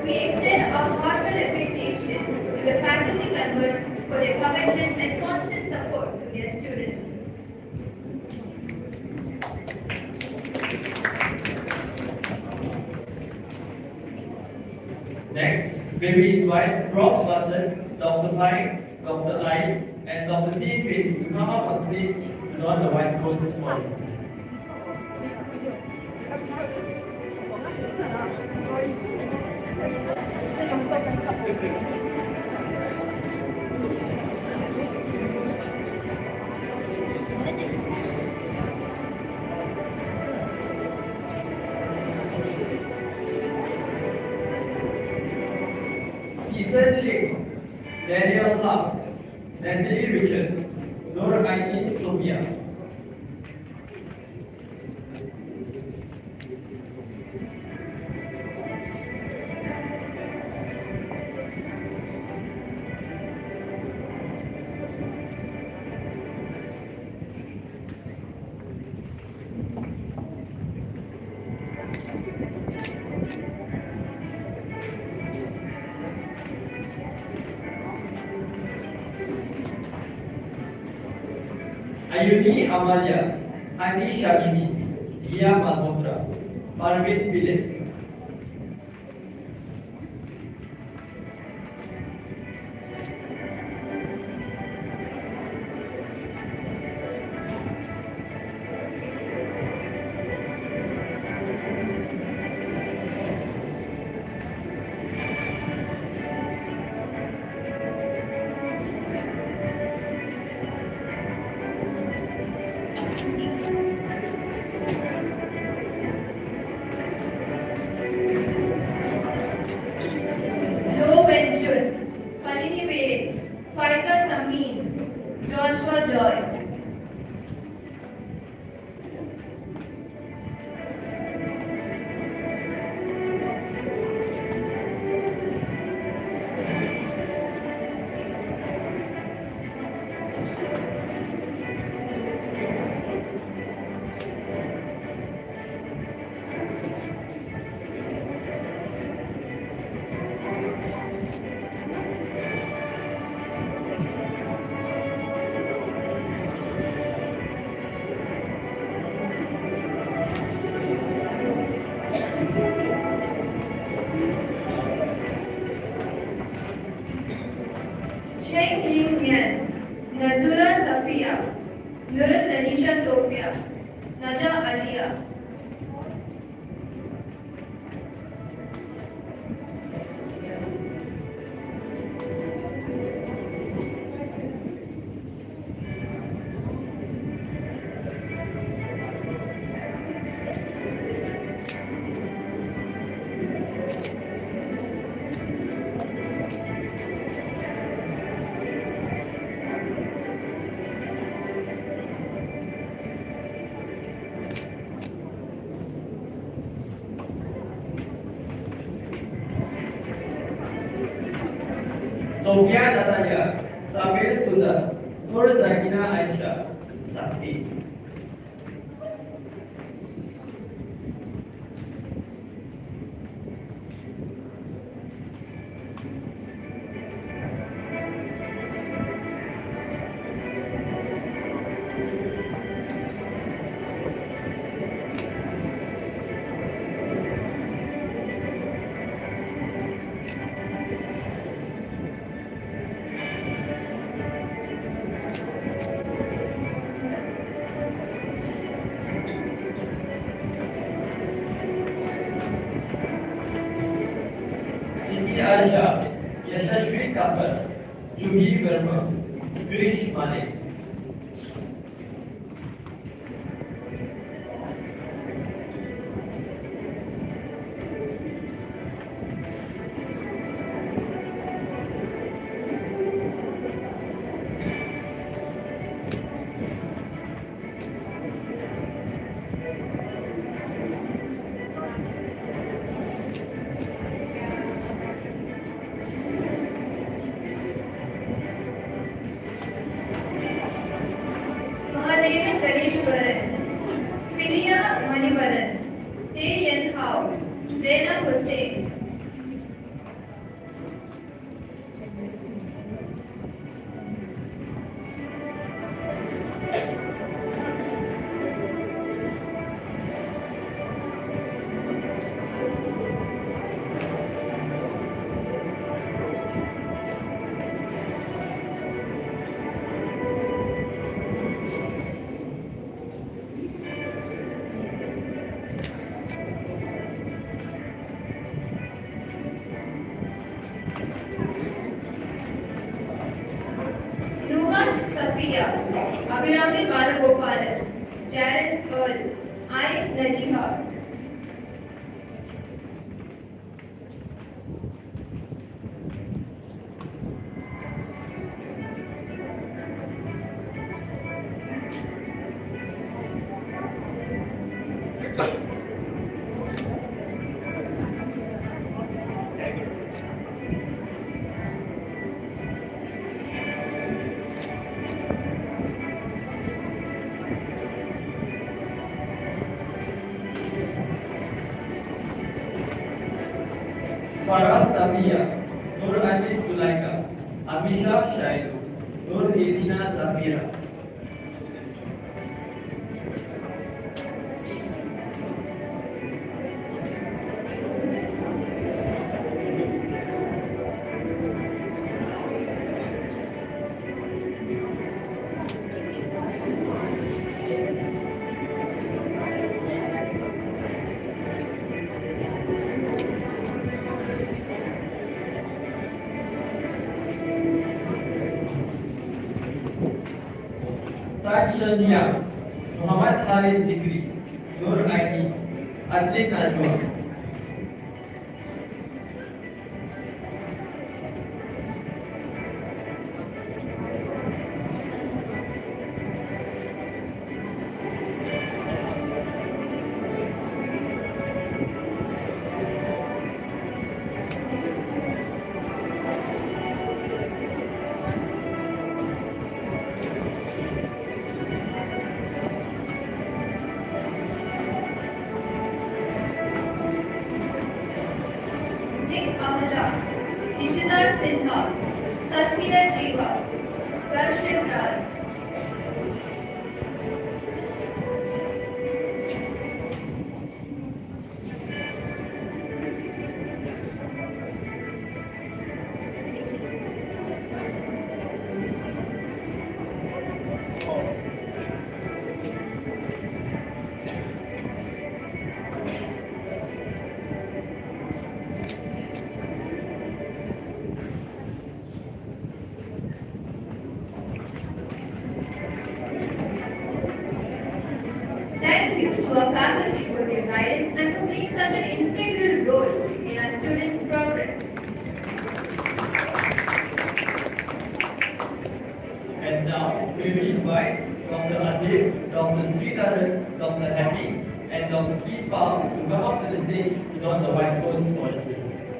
We extend our heartfelt appreciation to the faculty members for their commitment and constant support to their students. Next, May we invite Prof. Bassett, Dr. Pai, Dr. Lai, and Dr. Dean Ping to come up on stage to don the white coats for the students. Ethan Lee, Daniel Hub, Natalie Richard, Nur Aini Sophia. Ayuni Amalia, Ani Shamini, Dia Malhotra, Parvin Pillai. Lo Benjun, Palini Wade, Faika Samin, Joshua Joy. Cheng Ling Yan, Nazura Safia, Nurul Tanisha Sophia, Naja Alia. Sofia Natalia, Tamil Sudha, Nur Zakina Aisha, Sakti. Siti Aisha, Yashashvi Kapar, Juhi Verma, Krish Malik. Naziha. Farah Safia, Nur Ali Sulaika, Amisha Shaidu, Nur Edina Zafira. Taj Shania, Muhammad Haris Zikri, Nur Aini, Adlin Najwa. Nick Amala, Ishita Sinha, Satya Jiva, Darshan Raj. Thank you to our faculty for their guidance and for playing such an integral role in our students' progress. And now we will invite Dr. Adib, Dr. Sridharan, Dr. Happy, and Dr. Keepal to come up to the stage to don the white coats for the students.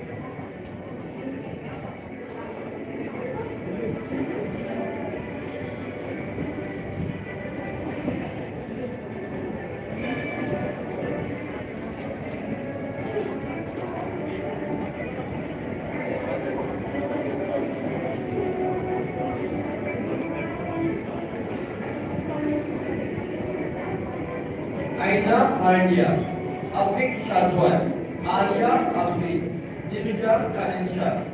Aina Hardia, Afik Shazwan, Alia Afri, Nirja Kanansha.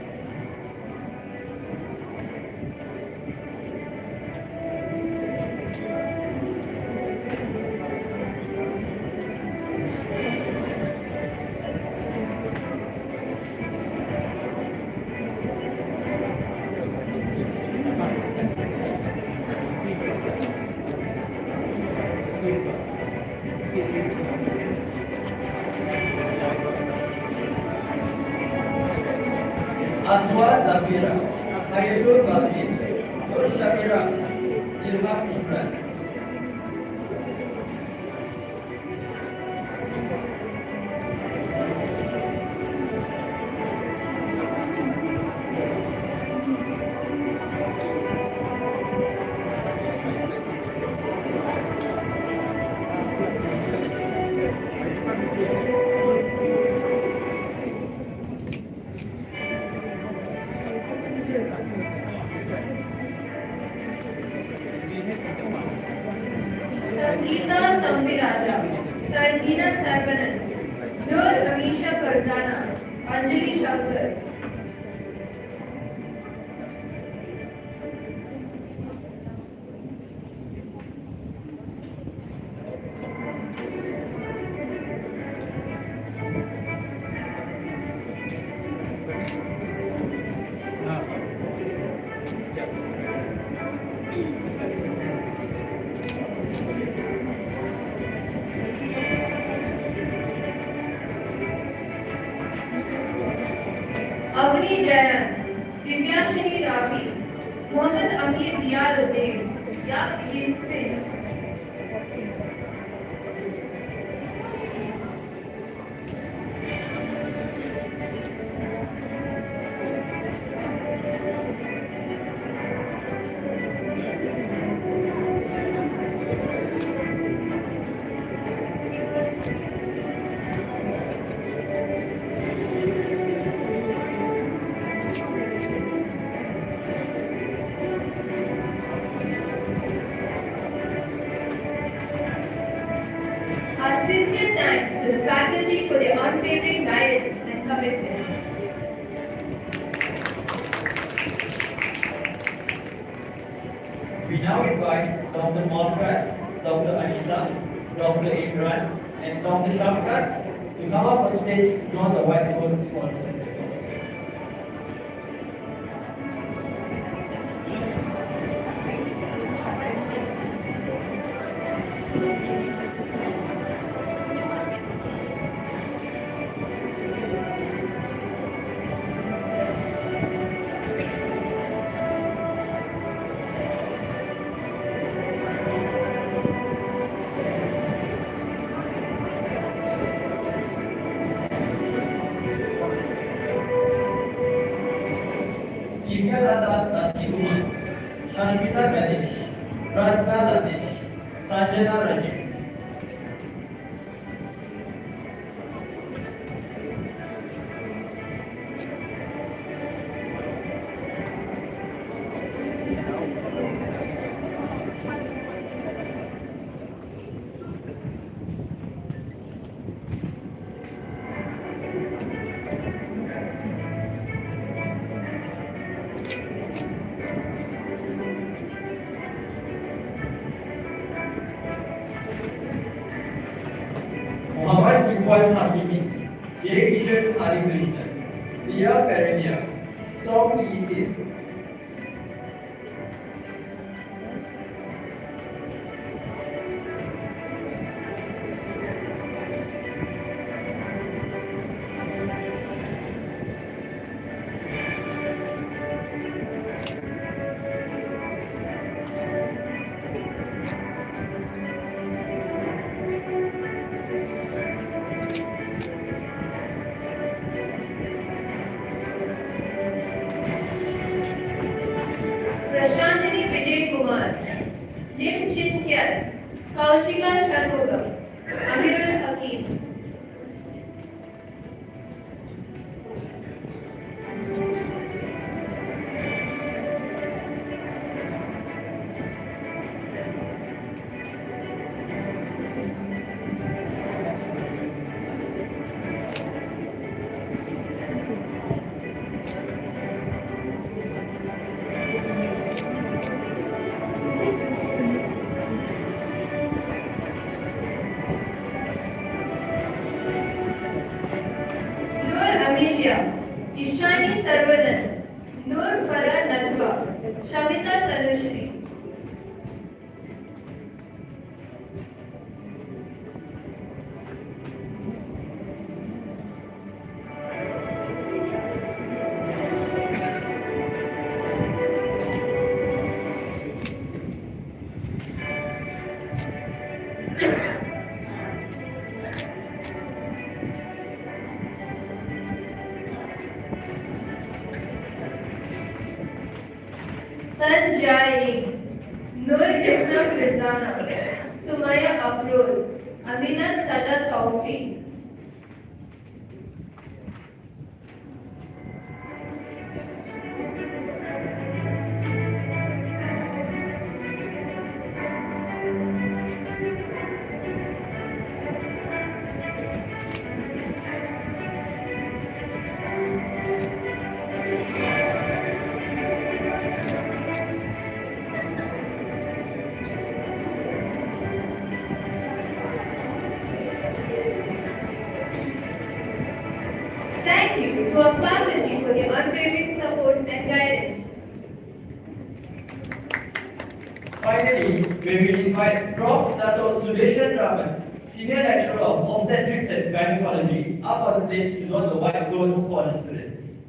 Azwa Zafira, Hayatul Balkis, Nur Shakira, Ilham Imran. Sangeeta Tambiraja, Targina Sarvanan, Nur Amisha Farzana, Anjali Shankar. Avni Jayan, Divyashini Ravi, Mohammed Amir Diyaluddin, Yap Yin Fin. Our sincere thanks to the faculty for their unwavering guidance and commitment. We now invite Dr. Mofrat, Dr. Anita, Dr. Imran, and Dr. Shafkat to come up on stage to draw the white coats for the students. Divya Sasikumar, Shashmita Ganesh, Ratna Latesh, Sanjana Rajiv. Muhammad Iqbal Hakimi, J. Kishan Harikrishnan, Dia Perenia, Song Yi. Prashantini Vijay Kumar, Lim Chin Kyat, Kaushika Shanmugam, Amirul Hakim. Amelia, Ishani Sarvanan, Nur Farah Natwa, Shamita Tanushri. Tanjai, Nur Isna Firzana, Sumaya Afroz, Amina Sajad Taufi. Thank you to our faculty for their unwavering support and guidance. Finally, we will invite Prof. Dato Sudeshan Raman, Senior Lecturer of Obstetrics and Gynecology, up on stage to don the white coats for the students.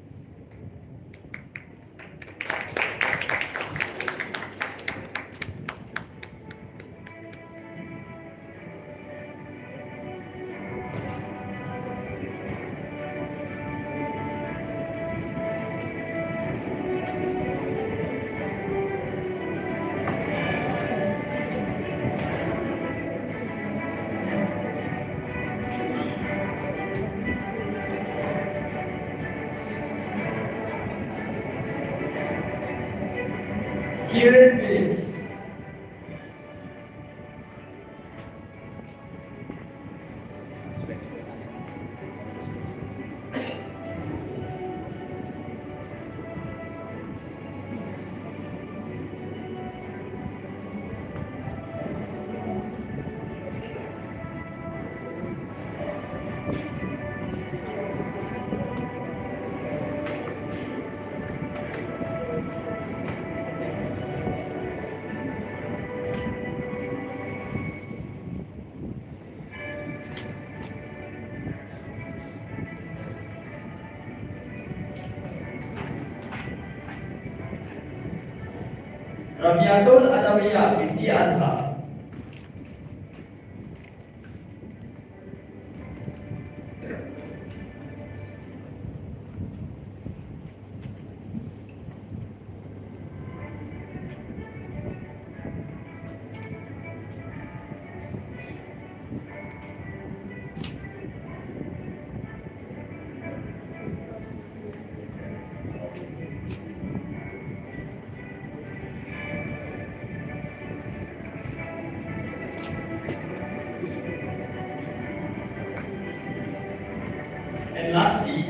Nigerian films. Rabiatul Adawiyah binti Azhar. And lastly,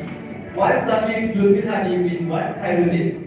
Wan Zakif Lutfi Hadi bin Wan Khairuddin.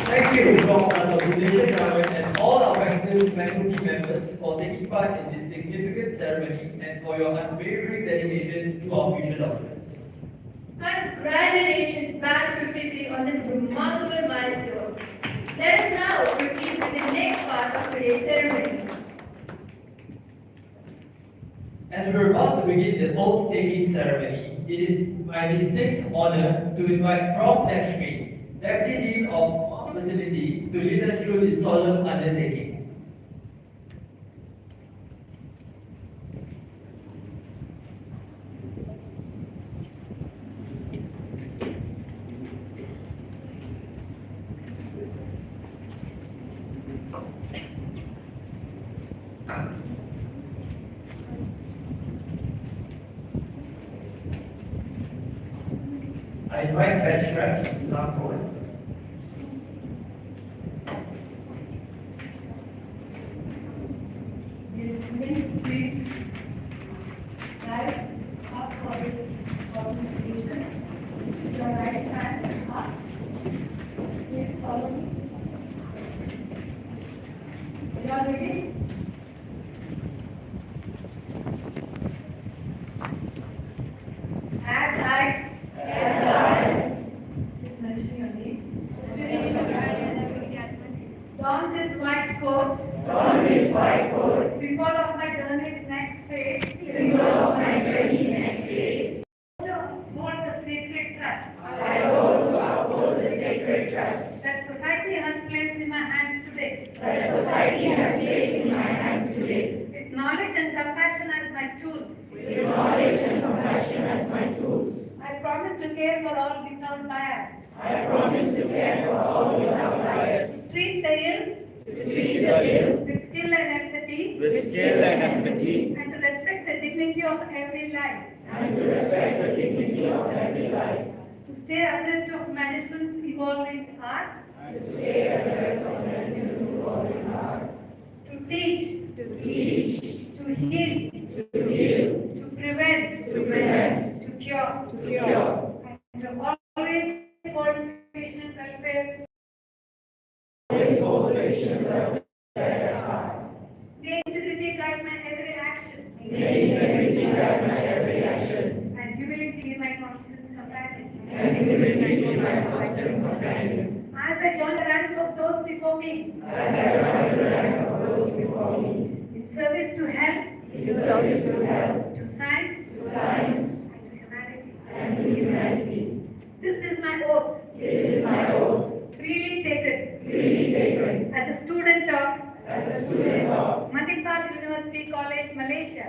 Thank you, Dr. Govindation and all our faculty members for taking part in this significant ceremony and for your unwavering dedication to our future doctors. Congratulations, Batch 53, on this remarkable milestone. Let us now proceed with the next part of today's ceremony. As we're about to begin the oath-taking ceremony, it is my distinct honor to invite Prof. Lakshmi, Deputy Dean of our facility, to lead us through this solemn undertaking. I invite bench reps to come forward. Yes, please rise up for this consultation. Your right hands up. Please follow me. You are ready? As I, please mention your name. Don this white coat, symbol of my journey's next phase, to hold the sacred trust that society has placed in my hands today, with knowledge and compassion as my tools. I promise to care for all without bias. Treat the ill with skill and empathy, and to respect the dignity of every life. To stay abreast of medicine's evolving art. To teach. To heal. To prevent. To cure. And to always hold patient welfare. May integrity guide my every action. And humility be my constant companion. As I join the ranks of those before me. In service to health, to science, and to humanity. This is my oath. Freely taken. As a student of Manipal University College, Malaysia.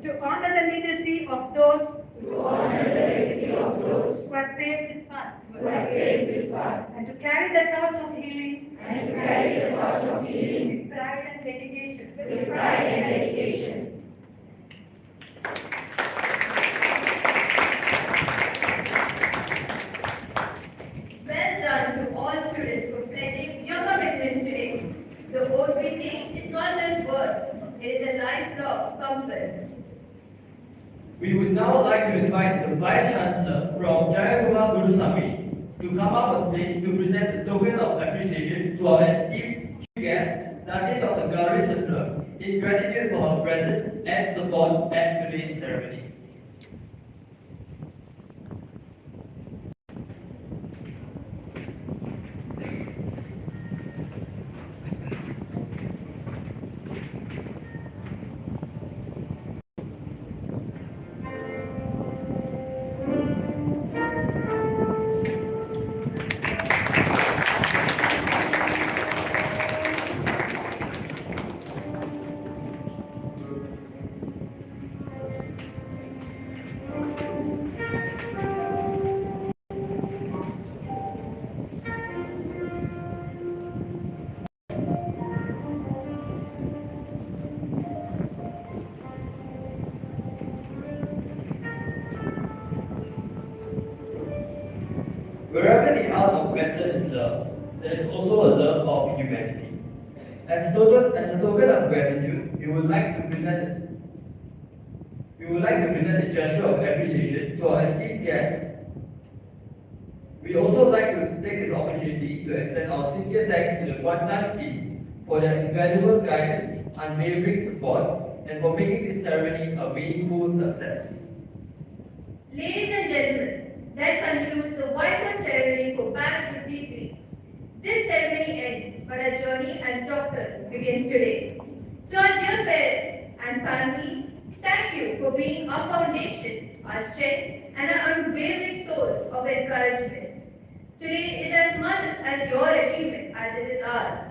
To honor the legacy of those who have paved this path. And to carry the torch of healing with pride and dedication. Well done to all students for pledging your commitment today. The oath we take is not just words, it is a lifelong compass. We would now like to invite the Vice Chancellor, Prof. Jayakumar Gurusamy, to come up on stage to present the token of appreciation to our esteemed chief guest, Nati Dr. Gauri Sundra, in gratitude for her presence and support at today's ceremony. Wherever the art of medicine is loved, there is also a love of humanity. As a token of gratitude, we would like to present a gesture of appreciation to our esteemed guests. We also like to take this opportunity to extend our sincere thanks to the Kuantan team for their invaluable guidance, unwavering support, and for making this ceremony a meaningful success. Ladies and gentlemen, that concludes the whitewash ceremony for batch 53. This ceremony ends, but our journey as doctors begins today. To our dear parents and families, thank you for being our foundation, our strength, and our unwavering source of encouragement. Today is as much as your achievement as it is ours.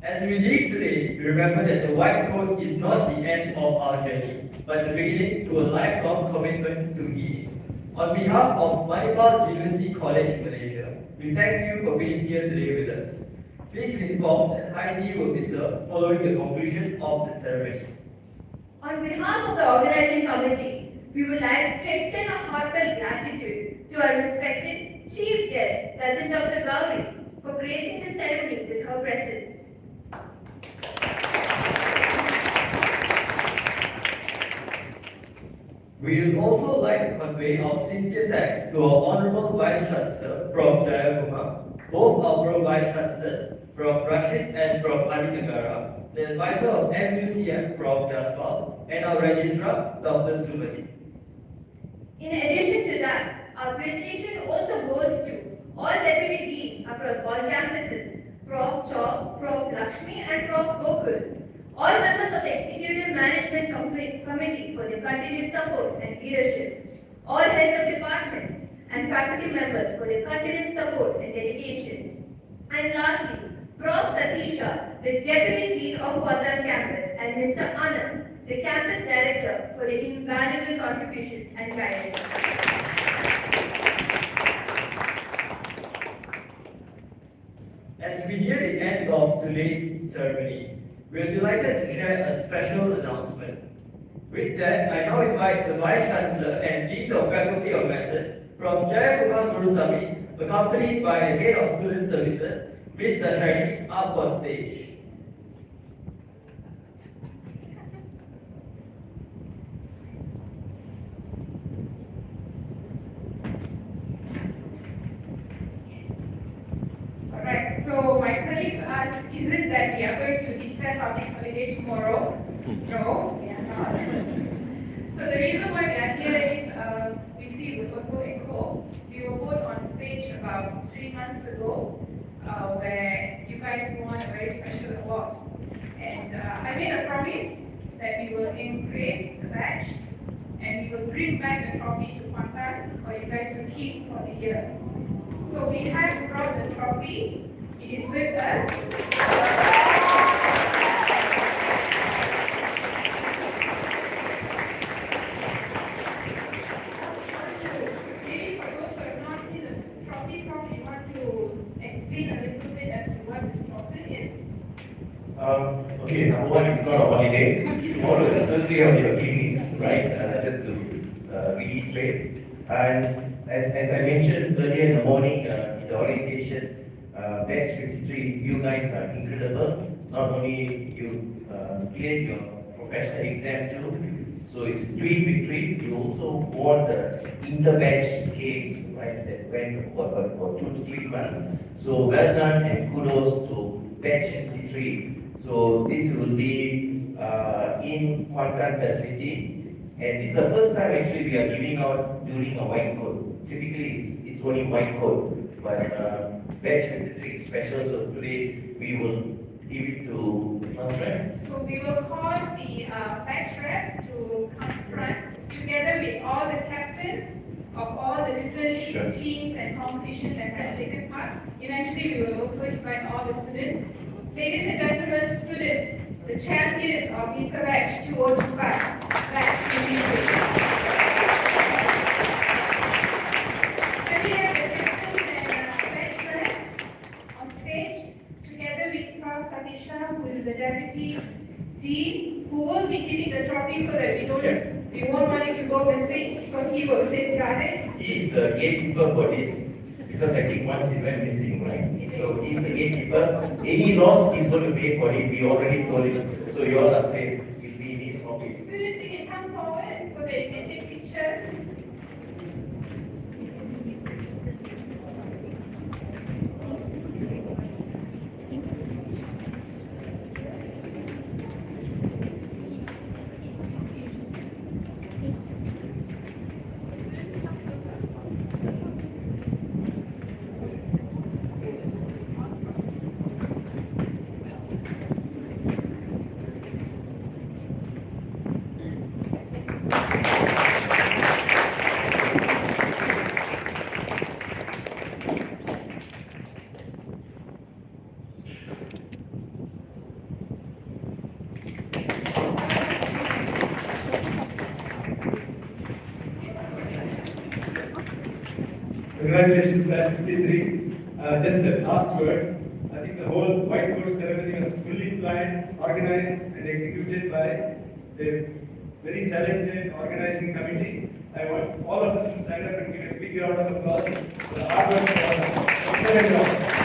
As we leave today, we remember that the white coat is not the end of our journey, but the beginning to a lifelong commitment to healing. On behalf of Manipal University College, Malaysia, we thank you for being here today with us. Please be informed that high tea will be served following the conclusion of the ceremony. On behalf of the organizing committee, we would like to extend a heartfelt gratitude to our respected chief guest, Dr. Gauri, for gracing the ceremony with her presence. We would also like to convey our sincere thanks to our Honorable Vice Chancellor, Prof. Jayakumar, both our Pro Vice Chancellors, Prof. Rashid and Prof. Adi Negara, the advisor of MUCM, Prof. Jaspal, and our Registrar, Dr. Sumati. In addition to that, our appreciation also goes to all deputy deans across all campuses, Prof. Chok, Prof. Lakshmi, and Prof. Gokul, all members of the Executive Management Committee for their continued support and leadership, all heads of departments and faculty members for their continued support and dedication. And lastly, Prof. Satisha, the Deputy Dean of Kuantan Campus, and Mr. Anand, the Campus Director, for their invaluable contributions and guidance. As we near the end of today's ceremony, we are delighted to share a special announcement. With that, I now invite the Vice Chancellor and Dean of Faculty of Medicine, Prof. Jayakumar Gurusamy, accompanied by the Head of Student Services, Ms. Dashaini, up on stage. Alright, so my colleagues asked, is it that we are going to declare public holiday tomorrow? No, we are not. So the reason why we are here is, we see we also echo. We were both on stage about 3 months ago, where you guys promise that we will engrave the badge and we will bring back the trophy to Kuantan for you guys to keep for the year. So we have brought the trophy. It is with us. Maybe for those who have not seen the trophy, probably want to explain a little bit as to what this trophy is. Okay, number one, it's not a holiday. Tomorrow is first day of your clinics, right? Just to reiterate. And as I mentioned earlier in the morning, in the orientation, batch 53, you guys are incredible. Not only you cleared your professional exam too, so it's three victory. You also won the inter-batch games, right? That went for 2 to 3 months. So well done and kudos to batch 53. So this will be in Kuantan facility, and this is the first time actually we are giving out during a white coat. Typically it's only white coat, but batch 53 is special, so today we will give it to the first rank. So we will call the batch reps to come front together with all the captains of all the different Sure. teams and competitions that has taken part. Eventually we will also invite all the students. Ladies and gentlemen, students, the champion of Inter Batch 2025, Batch 26. Can we have the captains and batch reps on stage, together with Prof. Satisha, who is the deputy dean, who will be keeping the trophy so that we won't want it to go missing, so he will safeguard it. He is the gatekeeper for this, because I think once it went missing, right? So he's the gatekeeper. Any loss he's going to pay for it. We already told him. So you all are safe. He'll be in his office. Students, you can come forward so that you can take pictures. Congratulations, Batch 53. Just a last word. I think the whole white coat ceremony was fully planned, organized, and executed by the very talented organizing committee. I want all of us to stand up and give a big round of applause for the hard work of all of us. Excellent job.